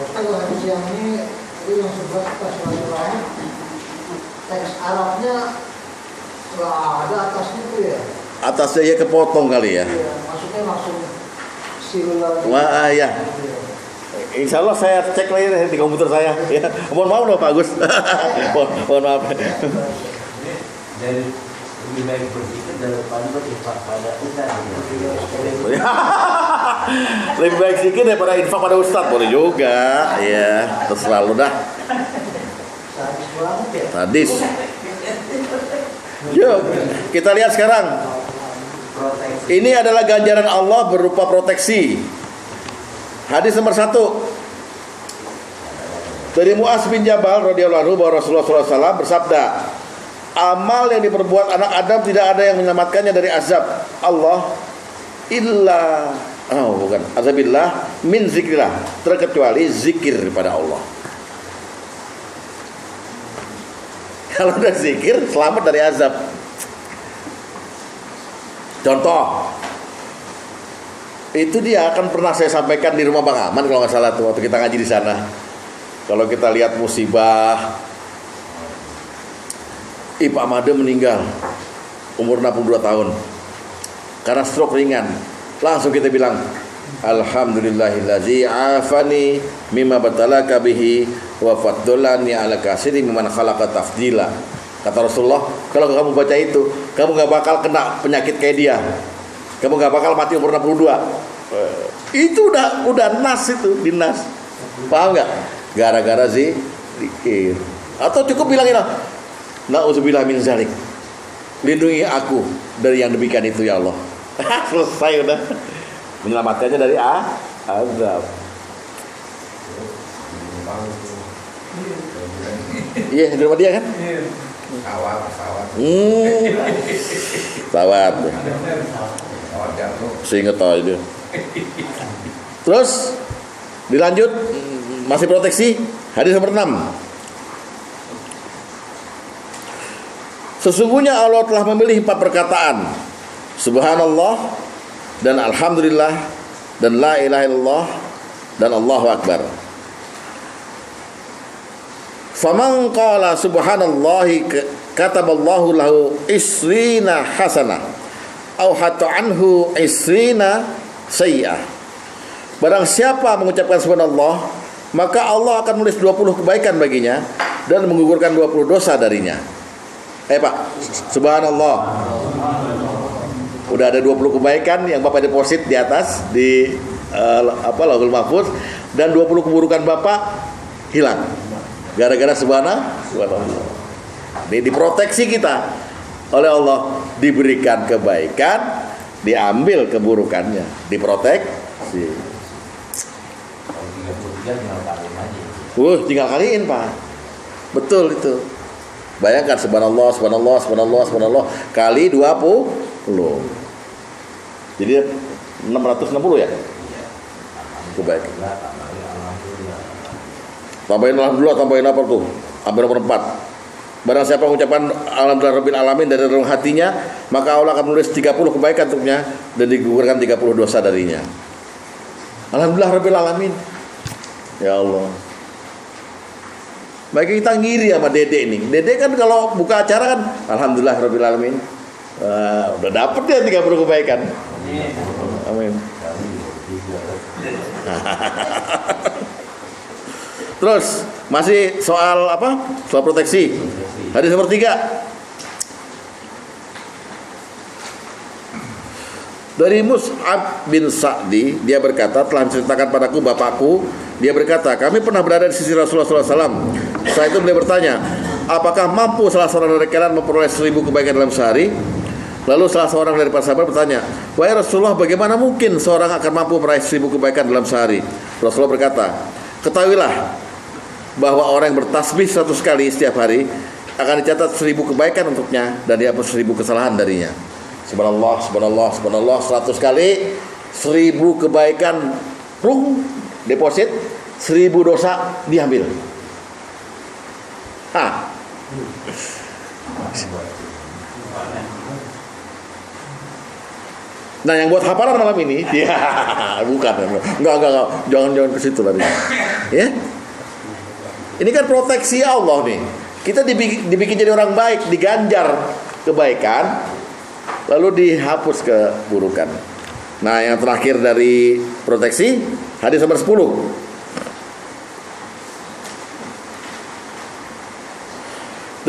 Kalau hadis yang ini yang sebelah atas ulama, teks Arabnya ada atasnya tuh ya. Atasnya ya kepotong kali ya. Iya, maksudnya langsung silular. Wah ya. Insya Allah saya cek lagi di komputer saya. Ya. Mohon maaf loh Pak Agus. Mohon maaf. Dari lebih baik berzikir daripada berinfak pada ustaz. Lebih baik zikir daripada infak pada ustaz, boleh juga. Ya, terserah lu dah. Sadis banget ya. Sadis. Yuk, kita lihat sekarang. Ini adalah ganjaran Allah berupa proteksi. Hadis nomor 1 dari Mu'adz bin Jabal radhiyallahu anhu bahwa Rasulullah SAW bersabda, amal yang diperbuat anak Adam tidak ada yang menyelamatkannya dari azab Allah azabillah min zikrillah, terkecuali zikir pada Allah. Kalau udah zikir selamat dari azab. Contoh, itu dia akan pernah saya sampaikan di rumah Bang Aman kalau nggak salah tuh waktu kita ngaji di sana. Kalau kita lihat musibah, Pak Made meninggal umur 62 tahun karena stroke ringan. Langsung kita bilang, alhamdulillahillazi afani mimma batalaka bihi wa faddalani ala katsiri mimman khalaqa tafdila. Kata Rasulullah, kalau kamu baca itu, kamu gak bakal kena penyakit kayak dia. Kamu gak bakal mati umur 62. Itu udah nas itu, dinas. Paham gak? Gara-gara zikir. Atau cukup bilangin, na'udzubillah min zalik. Lindungi aku dari yang demikian itu ya Allah. Selesai udah. Menyelamatkannya dari azab. Iya, di rumah dia kan? Pesawat. Pesawat. Seinget tahu itu. Terus dilanjut, masih proteksi. Hadis nomor 6. Sesungguhnya Allah telah memilih 4 perkataan, Subhanallah dan Alhamdulillah dan La ilaha illallah dan Allahu Akbar. Faman qala subhanallahi kataballahu lahu isrina hasanah au hatta anhu isrina sayyi'ah. Barang siapa mengucapkan subhanallah, maka Allah akan menulis 20 kebaikan baginya dan menggugurkan 20 dosa darinya. Pak, subhanallah. Udah ada 20 kebaikan yang Bapak deposit di atas di Lauhul Mahfuz, dan 20 keburukan Bapak hilang gara-gara subhanallah. Ini diproteksi kita oleh Allah, diberikan kebaikan, diambil keburukannya, diproteksi. Kalau 33 tinggal kaliin aja. Tinggal kaliin Pak. Betul itu. Bayangkan subhanallah, subhanallah, subhanallah, subhanallah kali 20. Jadi 660 ya? Iya. Kebaikan. Alhamdulillah. Tambahin apa tuh? Ambil nomor 4. Barang siapa mengucapkan alhamdulillah rabbil alamin dari dalam hatinya, maka Allah akan menulis 30 kebaikan untuknya dan digugurkan 30 dosa darinya. Alhamdulillah rabbil alamin. Ya Allah. Baik kita ngiri sama Dede nih. Dede kan kalau buka acara kan alhamdulillah rabbil alamin. Udah dapet ya 30 kebaikan. Amin. Terus masih soal apa? Soal proteksi. Hadis nomor 3. Dari Mus'ab bin Sa'di, dia berkata, telah menceritakan padaku bapakku, dia berkata, kami pernah berada di sisi Rasulullah SAW. Setelah itu beliau bertanya, apakah mampu salah seorang dari kalian memperoleh 1000 kebaikan dalam sehari? Lalu salah seorang dari para sahabat bertanya, wahai Rasulullah, bagaimana mungkin seorang akan mampu meraih 1000 kebaikan dalam sehari? Rasulullah berkata, ketahuilah bahwa orang yang bertasbih 100 kali setiap hari akan dicatat 1000 kebaikan untuknya dan dihapus 1000 kesalahan darinya. Subhanallah, subhanallah, subhanallah 100 kali 1000 kebaikan deposit, 1000 dosa diambil. Nah, yang buat hafalan malam ini, ya bukan, enggak, jangan ke situ tadi. Ya, ini kan proteksi Allah nih. Kita dibikin jadi orang baik, diganjar kebaikan, lalu dihapus keburukan. Nah, yang terakhir dari proteksi, hadis nomor 10.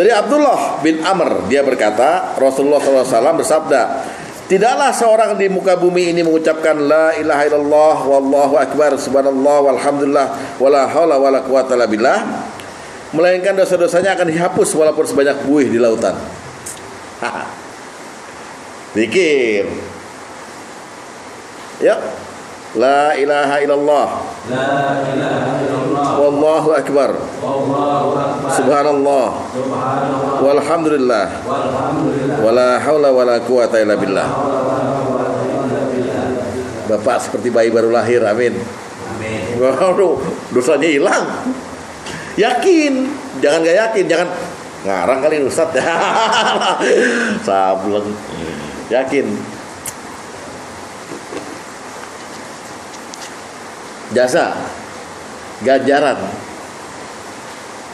Dari Abdullah bin Amr, dia berkata, Rasulullah SAW bersabda, tidaklah seorang di muka bumi ini mengucapkan la ilaha illallah wallahu akbar subhanallah walhamdulillah wala haula wala quwata illa billah, melainkan dosa-dosanya akan dihapus walaupun sebanyak buih di lautan. Pikir. Ya. La ilaha illallah. La ilaha illallah. Wallahu akbar. Wallahu akbar. Subhanallah. Subhanallah. Walhamdulillah. Walhamdulillah. Wala haula wala quwata illa billah. Bapak seperti bayi baru lahir, amin. Amin. Waduh, dosanya hilang. Yakin, jangan gak yakin, jangan ngarang kali Ustaz. Sableng. Yakin. Jasa, ganjaran.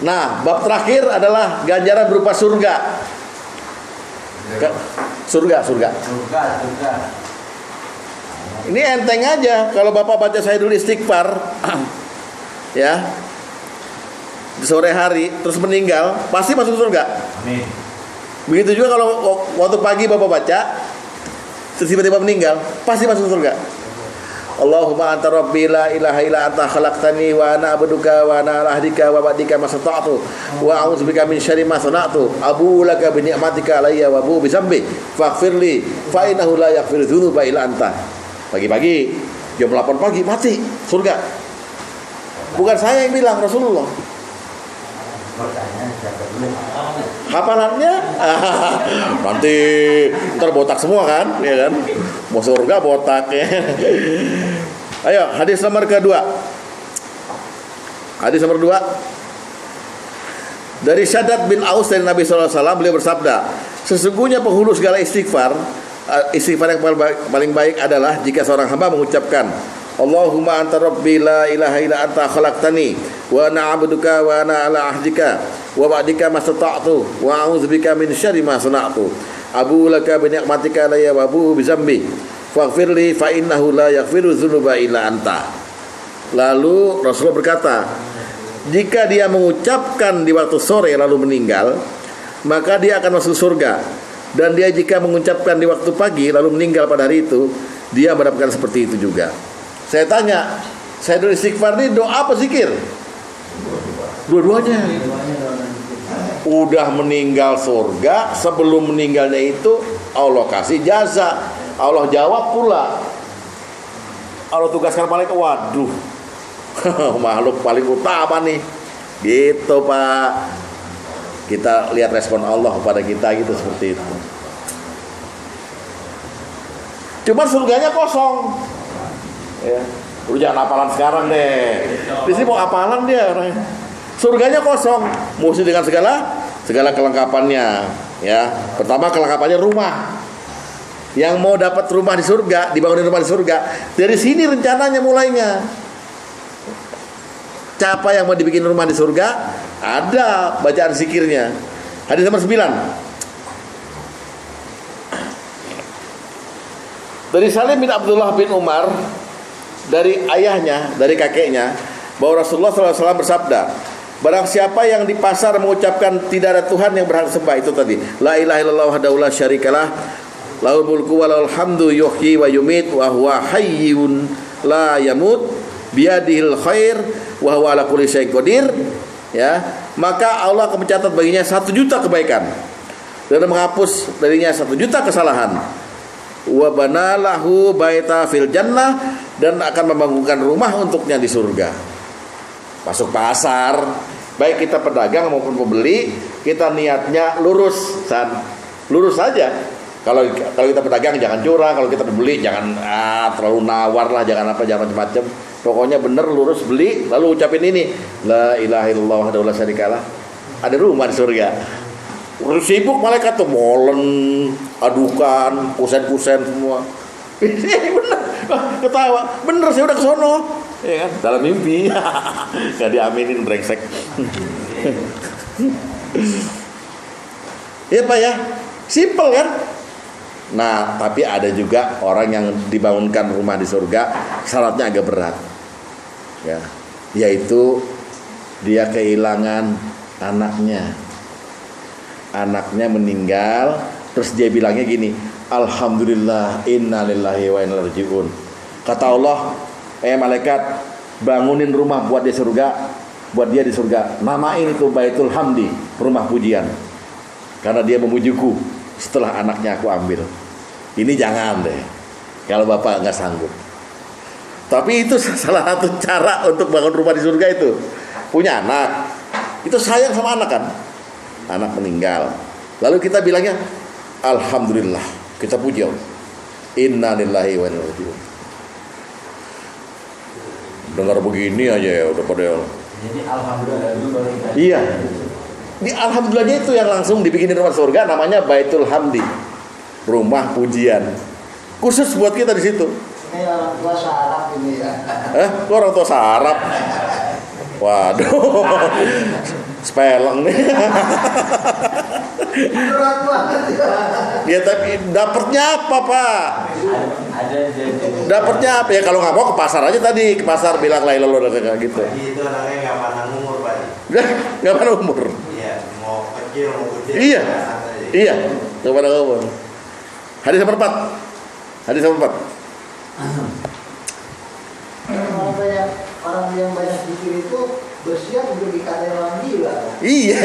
Nah, bab terakhir adalah ganjaran berupa surga. Surga. Ini enteng aja. Kalau Bapak baca Sayyidul Istighfar, ya, di sore hari terus meninggal, pasti masuk surga. Amin. Begitu juga kalau waktu pagi Bapak baca, terus tiba-tiba meninggal, pasti masuk surga. Allahumma anta rabbi la ilaha illa anta khalaqtani wa ana abduka wa ana ala ahdika wa ba'dika mastata'tu wa a'udzubika min syarri ma sana'tu abu laka bi ni'matika alayya wa abu bi dzambi faghfirli fa innahu la yaghfiru dzunuba illa anta. Pagi-pagi jam 8 pagi mati surga. Bukan saya yang bilang, Rasulullah. Pertanyaan siapa dulu? Hafalannya nanti ntar botak semua kan, ya kan? Mau surga botak ya. Ayo, hadis nomor kedua. Hadis nomor 2 dari Syaddad bin Aus dari Nabi SAW, beliau bersabda, sesungguhnya penghulu segala istighfar yang paling baik adalah jika seorang hamba mengucapkan Allahumma anta rabbi la ilaha illa anta khalaqtani wa ana 'abduka wa ana ala ahdika wa ba'dika mastata'tu wa a'udzubika min syarri ma sana'tu abu laka bi ni'matika alayya wa abu bi dzambi faghfirli fa innahu la yaghfiru dzunuba illa anta. Lalu Rasulullah berkata, jika dia mengucapkan di waktu sore lalu meninggal, maka dia akan masuk surga. Dan dia jika mengucapkan di waktu pagi lalu meninggal pada hari itu, dia mendapatkan seperti itu juga. Saya tanya, Sayyidul Istighfar ini doa apa zikir? Dua-duanya. udah meninggal surga, sebelum meninggalnya itu Allah kasih jaza, Allah jawab pula. Allah tugaskan malaikat, waduh, makhluk paling utama nih, gitu Pak. Kita lihat respon Allah kepada kita gitu, seperti itu. Cuma surganya kosong. Ya, lu jangan hafalan sekarang deh. Di sini mau hafalan dia orangnya. Surganya kosong, mesti dengan segala kelengkapannya. Ya, pertama kelengkapannya rumah. Yang mau dapat rumah di surga, dibangunin rumah di surga, dari sini rencananya mulainya. Siapa yang mau dibikin rumah di surga? Ada bacaan zikirnya. Hadis nomor 9. Dari Salim bin Abdullah bin Umar, dari ayahnya, dari kakeknya, bahwa Rasulullah SAW bersabda, barang siapa yang di pasar mengucapkan tidak ada Tuhan yang berhak disembah, itu tadi, la ilaha illallah wahdahu la syarikalah, lahul mulku wa lahul hamdu yuhyi wa yumit wa huwa hayyun la yamut biyadihil khair wa huwa ala kulli syai'in qadir, ya, maka Allah akan mencatat baginya 1 juta kebaikan dan menghapus darinya 1 juta kesalahan. Wa banalahu baita fil jannah, dan akan membangunkan rumah untuknya di surga. Masuk pasar, baik kita pedagang maupun pembeli, kita niatnya lurus, lurus saja. Kalau kita pedagang jangan curang, kalau kita pembeli jangan terlalu nawar lah, jangan macam-macam. Pokoknya bener lurus, beli lalu ucapin ini, la ilaha illallah wahdahu la syarikalah, ada rumah di surga. Sibuk malaikat tuh molen, adukan, kusen semua. Bener, ketawa, bener saya udah kesono, ya kan? Dalam mimpi, nggak diaminin brengsek. Ya Pak ya, simple kan? Nah, tapi ada juga orang yang dibangunkan rumah di surga, syaratnya agak berat, ya, yaitu dia kehilangan anaknya meninggal, terus dia bilangnya gini, alhamdulillah inna lillahi wa inna ilaihi rajiun. Kata Allah, malaikat, bangunin rumah buat dia di surga, namain itu Baitul Hamdi, rumah pujian, karena dia memujiku setelah anaknya aku ambil. Ini jangan deh, kalau bapak nggak sanggup. Tapi itu salah satu cara untuk bangun rumah di surga, itu punya anak, itu sayang sama anak kan. Anak meninggal, lalu kita bilangnya alhamdulillah, kita puji Allah, inna lillahi wa inna ilaihi rajiun. Dengar begini aja ya udah pada. Jadi alhamdulillah dulu baru kita. Iya, di alhamdulillahnya itu yang langsung dibikinin rumah surga, namanya Baitul Hamdi, rumah pujian khusus buat kita di situ. Ini orang tua sarap ini ya. Orang tua sarap. Waduh, speleng nih. Berat banget Ya tapi dapatnya apa Pak? Ada Dapatnya apa ya? Kalau nggak mau ke pasar aja tadi, ke pasar bilang la ilaha illallah kayak gitu. Itu anaknya nggak pandang umur Pak. Nggak pandang umur. Iya, mau kecil mau gede. Iya, nggak pandang umur. Hadis nomor 4. Orang yang banyak pikir itu bersiap untuk dikatakan orang gila. Iya.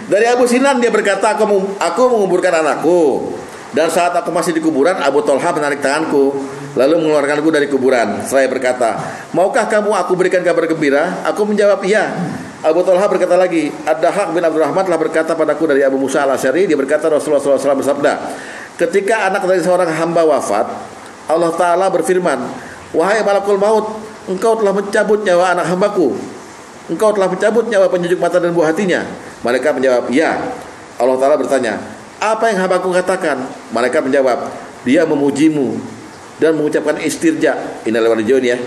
Dari Abu Sinan dia berkata, aku menguburkan anakku, dan saat aku masih di kuburan, Abu Thalha menarik tanganku lalu mengeluarkanku dari kuburan. Saya berkata, maukah kamu aku berikan kabar gembira? Aku menjawab iya. Abu Thalha berkata lagi, Ad-Dahhak bin Abdurrahman telah berkata padaku dari Abu Musa al-Asy'ari, dia berkata Rasulullah SAW bersabda, ketika anak dari seorang hamba wafat, Allah Ta'ala berfirman, wahai malakul maut, engkau telah mencabut nyawa anak hambaku, engkau telah mencabut nyawa penyejuk mata dan buah hatinya. Mereka menjawab, iya. Allah Ta'ala bertanya, apa yang hambaku katakan? Mereka menjawab, dia memujimu dan mengucapkan istirja. Innalillahi wa inna ilaihi raji'un, ya.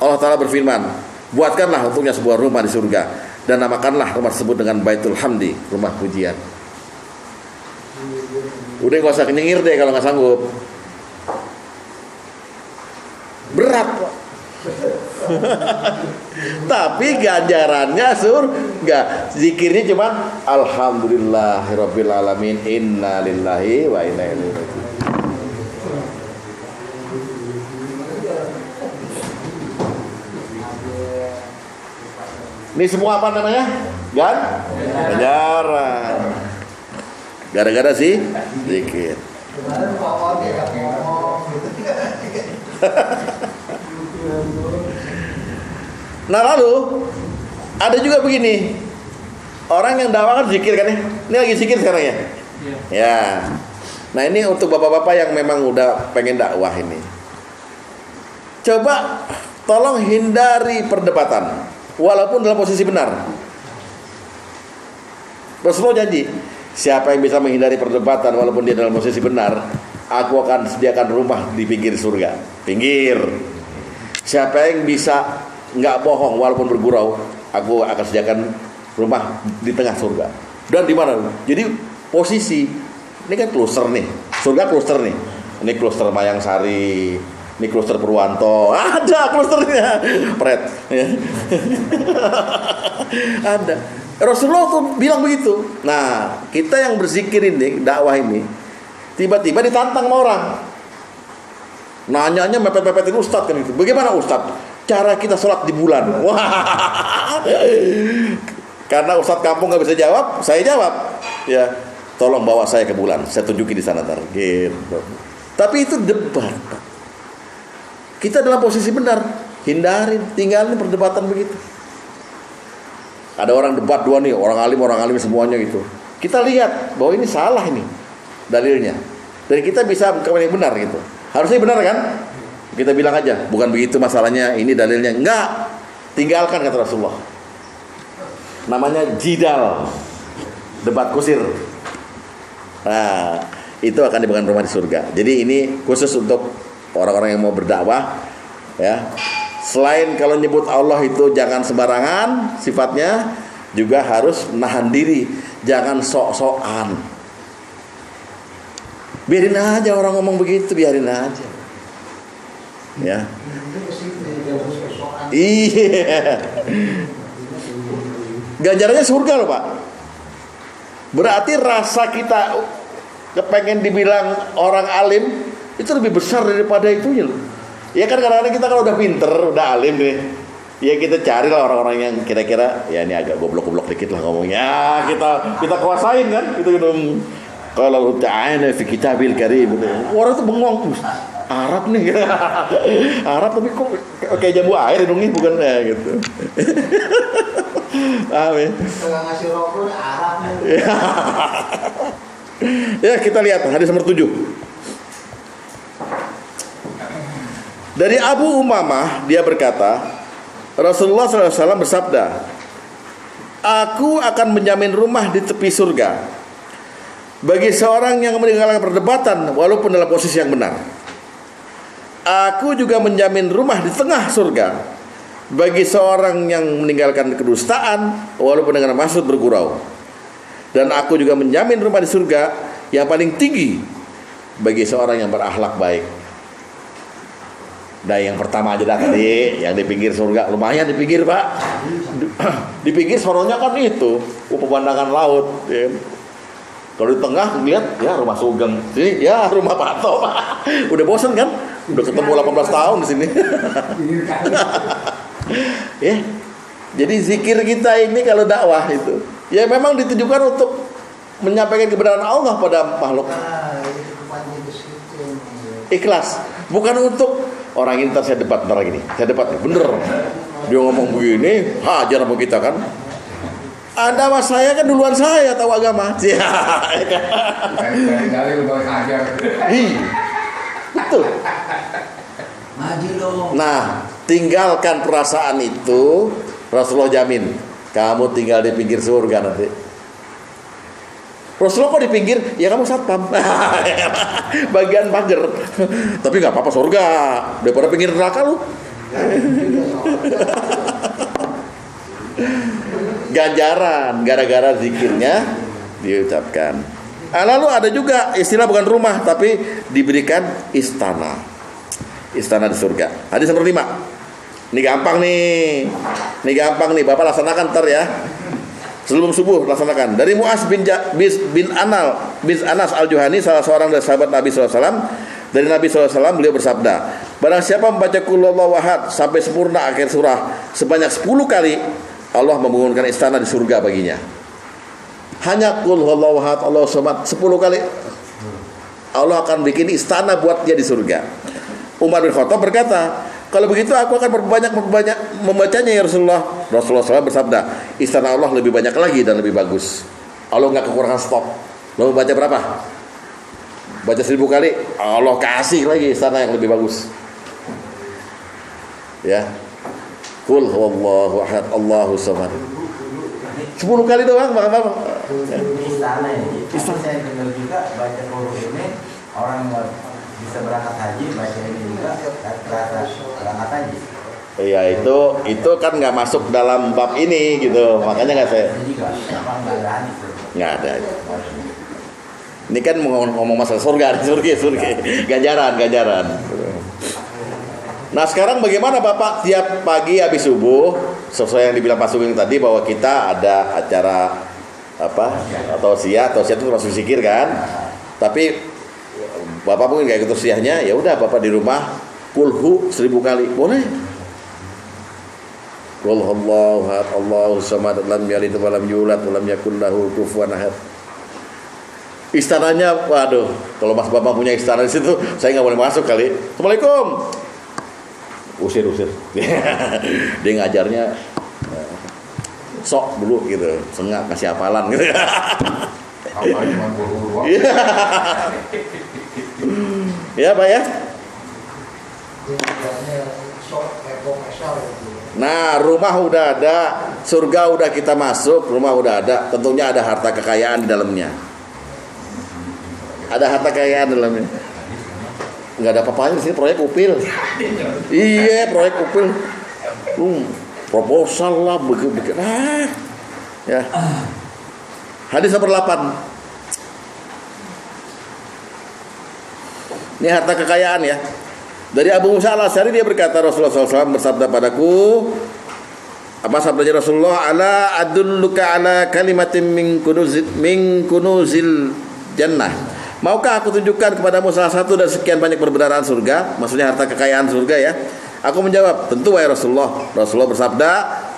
Allah Ta'ala berfirman, buatkanlah untuknya sebuah rumah di surga, dan namakanlah rumah tersebut dengan Baitul Hamdi, rumah pujian. Udah gak usah nyengir deh kalau gak sanggup. Berat Pak. Tapi ganjarannya surga. Zikirnya cuma alhamdulillahirabbil alamin, inna lillahi wa inna ilaihi raji'un. Ini semua apa namanya? Ganjaran. Gara-gara sih zikir. Kemarin Pak Odi yang ngomong gitu. Nah lalu ada juga begini, orang yang dakwah kan zikir kan ya. Ini lagi zikir sekarang ya. Ya. Nah ini untuk bapak-bapak yang memang udah pengen dakwah ini. Coba tolong hindari perdebatan, walaupun dalam posisi benar. Rasulullah janji, siapa yang bisa menghindari perdebatan walaupun dia dalam posisi benar, aku akan sediakan rumah di pinggir surga. Pinggir. Siapa yang bisa nggak bohong walaupun bergurau, aku akan sediakan rumah di tengah surga. Dan di mana? Jadi posisi ini kan kluster nih, surga kluster nih. Ini kluster Mayang Sari, ini kluster Purwanto, ada klusternya, Pret. Ya. Ada. Rasulullah tuh bilang begitu. Nah, kita yang berzikir ini, dakwah ini, tiba-tiba ditantang sama orang. Nanyanya mepet-mepetin Ustadz kan itu. Bagaimana Ustadz? Cara kita sholat di bulan. Wah. Karena Ustadz kampung nggak bisa jawab, saya jawab. Ya, tolong bawa saya ke bulan. Saya tunjukin di sana ntar. Gitu. Tapi itu debat. Kita dalam posisi benar, hindarin, tinggalin perdebatan begitu. Ada orang debat dua nih, orang alim semuanya gitu. Kita lihat bahwa ini salah ini dalilnya. Dan kita bisa yang benar gitu. Harusnya benar kan? Kita bilang aja, bukan begitu masalahnya, ini dalilnya. Enggak, tinggalkan kata Rasulullah. Namanya jidal, debat kusir. Nah, itu akan diberikan rumah di surga. Jadi ini khusus untuk orang-orang yang mau berdakwah, ya. Selain kalau nyebut Allah itu jangan sembarangan sifatnya, juga harus menahan diri, jangan sok-sokan. Biarin aja orang ngomong begitu, biarin aja. Ya. Iya. Ganjarannya surga loh Pak. Berarti rasa kita kepengen dibilang orang alim itu lebih besar daripada itunya loh. Ya kan kadang-kadang kita kalau udah pinter, udah alim nih, ya kita carilah orang-orang yang kira-kira ya ini agak goblok-goblok dikit lah ngomongnya. Kita kuasain kan, itu gitu. Kalau ta'ala fi kitabil karim, orang tuh bengong, Arab nih, Arab tapi kok kayak jambu air hidungnya bukan gitu. Amin. Kalau ngasih rokok Arab nih. Ya kita lihat hadis nomor 7. Dari Abu Umamah dia berkata, Rasulullah SAW bersabda, aku akan menjamin rumah di tepi surga bagi seorang yang meninggalkan perdebatan walaupun dalam posisi yang benar. Aku juga menjamin rumah di tengah surga bagi seorang yang meninggalkan kedustaan walaupun dengan maksud bergurau. Dan aku juga menjamin rumah di surga yang paling tinggi bagi seorang yang berakhlak baik. Nah yang pertama aja dah tadi, yang di pinggir surga, lumayan di pinggir Pak. Di pinggir sononya kan itu, pemandangan laut. Ya. Kalau di tengah lihat ya rumah Sugeng, sini ya rumah Pak To. Udah bosan kan? Udah ketemu 18 tahun di sini. Ya. Jadi zikir kita ini kalau dakwah itu, ya memang ditujukan untuk menyampaikan kebenaran Allah pada makhluk. Ikhlas, bukan untuk orang ini ntar saya debat ntar lagi nih, saya debat nih, bener dia ngomong begini, hajar sama kita kan. Anda sama saya kan duluan saya tahu agama. Kali-kali lu boleh hajar. Betul. Maju dong. Nah, tinggalkan perasaan itu, Rasulullah jamin kamu tinggal di pinggir surga nanti. Rasulullah kok di pinggir? Ya kamu satpam. Bagian pagar. Tapi nggak apa-apa surga. Daripada pinggir neraka lu. Ganjaran gara-gara zikirnya diucapkan. Lalu ada juga istilah bukan rumah tapi diberikan istana. Istana di surga. Hadis nomor 5. Ini gampang nih. Bapak laksanakan ntar ya. Sebelum subuh laksanakan. Dari Mu'az bin Anas al-Juhani, salah seorang dari sahabat Nabi SAW. Dari Nabi SAW beliau bersabda, barang siapa membaca Qul huwallahu ahad sampai sempurna akhir surah sebanyak 10 kali, Allah membangunkan istana di surga baginya. Hanya qul huwallahu ahad, Allahu samad 10 kali. Allah akan bikin istana buat dia di surga. Umar bin Khattab berkata, kalau begitu aku akan berbanyak membacanya ya Rasulullah. Rasulullah SAW bersabda, istana Allah lebih banyak lagi dan lebih bagus. Allah nggak kekurangan stok. Lalu baca berapa? Baca 1000 kali, Allah kasih lagi istana yang lebih bagus. Ya, qul huwallahu ahad, Allahu samad. 10 kali doang, Bang. Istana ini. Tapi saya dengar juga baca huruf ini orang bisa berangkat haji baca ini juga berangkat haji. Iya, itu kan nggak masuk dalam bab ini gitu, makanya nggak saya. Nggak ada. Ini kan ngomong masalah surga, ganjaran. Nah sekarang bagaimana Bapak tiap pagi habis subuh, sesuai yang dibilang Pak Sugeng tadi bahwa kita ada acara apa atau tausiah itu termasuk zikir kan? Tapi Bapak mungkin nggak ikut tausiahnya, ya udah Bapak di rumah kulhu 1000 kali, boleh. Qul huwallahu ahad, Allahu samad, lam yalid wa lam yulad wa lam yakul lahu kufuwan ahad. Istananya, waduh, kalau Mas Bapak punya istana di situ, saya nggak boleh masuk kali. Assalamualaikum. Usir. Dia ngajarnya sok dulu gitu, sengak kasih hafalan gitu. Apa cuma buru-buru? Ya Pak ya. Gitu. Nah rumah udah ada, surga udah kita masuk, rumah udah ada, tentunya ada harta kekayaan di dalamnya. Ada harta kekayaan di dalamnya. Nggak ada apa-apanya di sini, proyek upil. Iya, proyek upil. Proposal lah, begitu. Ya. Hadis nomor 8. Ini harta kekayaan ya. Dari Abu Musa al-Asy'ari dia berkata, Rasulullah SAW bersabda padaku, apa sabdanya Rasulullah? Ala adulluka ala kalimatin min kunuzil jannah. Maukah aku tunjukkan kepadamu salah satu dari sekian banyak perbendaharaan surga? Maksudnya harta kekayaan surga ya. Aku menjawab, tentu wahai Rasulullah. Rasulullah bersabda,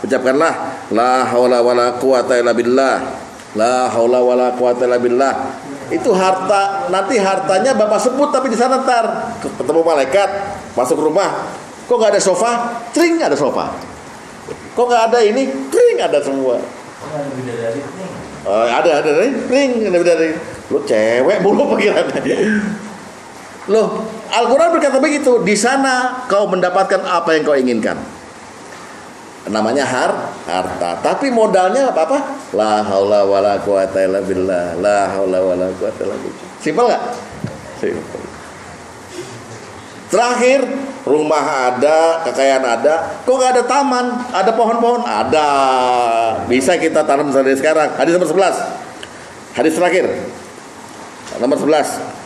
ucapkanlah la haula wala quwata illa billah. La haula wala quwata illa billah. Itu harta, nanti hartanya Bapak sebut tapi di sana ntar ketemu malaikat, masuk rumah. Kok enggak ada sofa? Tring ada sofa. Kok enggak ada ini? Tring ada semua. Ada bidadari nih. Ada ring ada bidadari. Lu cewek mulu pikirannya. Loh, Al-Quran berkata begitu. Di sana kau mendapatkan apa yang kau inginkan. Namanya harta. Tapi modalnya apa? La haula wala quwata illa billah. La haula wala quwata illa billah. Simpel nggak? Simpel. Terakhir, rumah ada, kekayaan ada. Kok nggak ada taman? Ada pohon-pohon? Ada. Bisa kita tanam dari sekarang. Hadis nomor 11. Hadis terakhir. Nomor 11.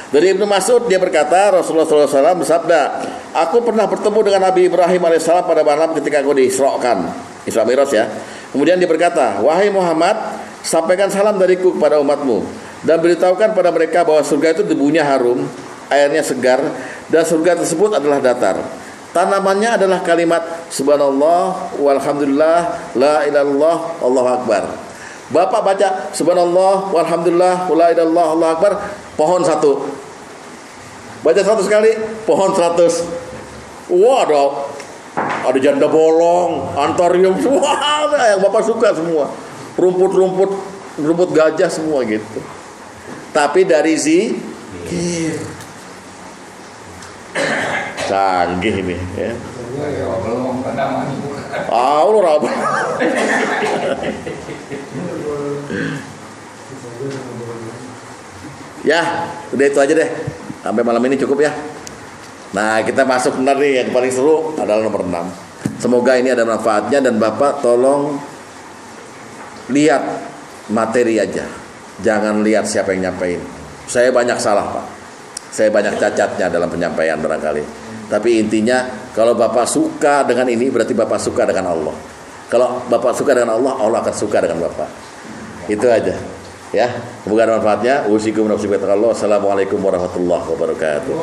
Dari Ibnu Mas'ud dia berkata, Rasulullah SAW bersabda, aku pernah bertemu dengan Nabi Ibrahim alaihissalam pada malam ketika aku diisrokan, Isra Mi'raj ya. Kemudian dia berkata, wahai Muhammad, sampaikan salam dariku kepada umatmu dan beritahukan pada mereka bahwa surga itu debunya harum, airnya segar, dan surga tersebut adalah datar. Tanamannya adalah kalimat subhanallah walhamdulillah la ilaha illallah Allahu akbar. Bapak baca subhanallah walhamdulillah la ilaha illallah Allahu akbar, pohon 1. Baca 100 kali, pohon 100. Wah, ada janda bolong, antarium semua, yang Bapak suka semua. Rumput gajah semua gitu. Tapi dari zikir. Canggih ini ya. Belum ada Lu rabu. Ya, udah itu aja deh. Sampai malam ini cukup ya. Nah, kita masuk benar nih, yang paling seru adalah nomor 6. Semoga ini ada manfaatnya dan Bapak tolong lihat materi aja. Jangan lihat siapa yang nyampein. Saya banyak salah, Pak. Saya banyak cacatnya dalam penyampaian barangkali. Tapi intinya kalau Bapak suka dengan ini berarti Bapak suka dengan Allah. Kalau Bapak suka dengan Allah, Allah akan suka dengan Bapak. Itu aja. Ya, semoga ada manfaatnya. Assalamualaikum warahmatullahi wabarakatuh.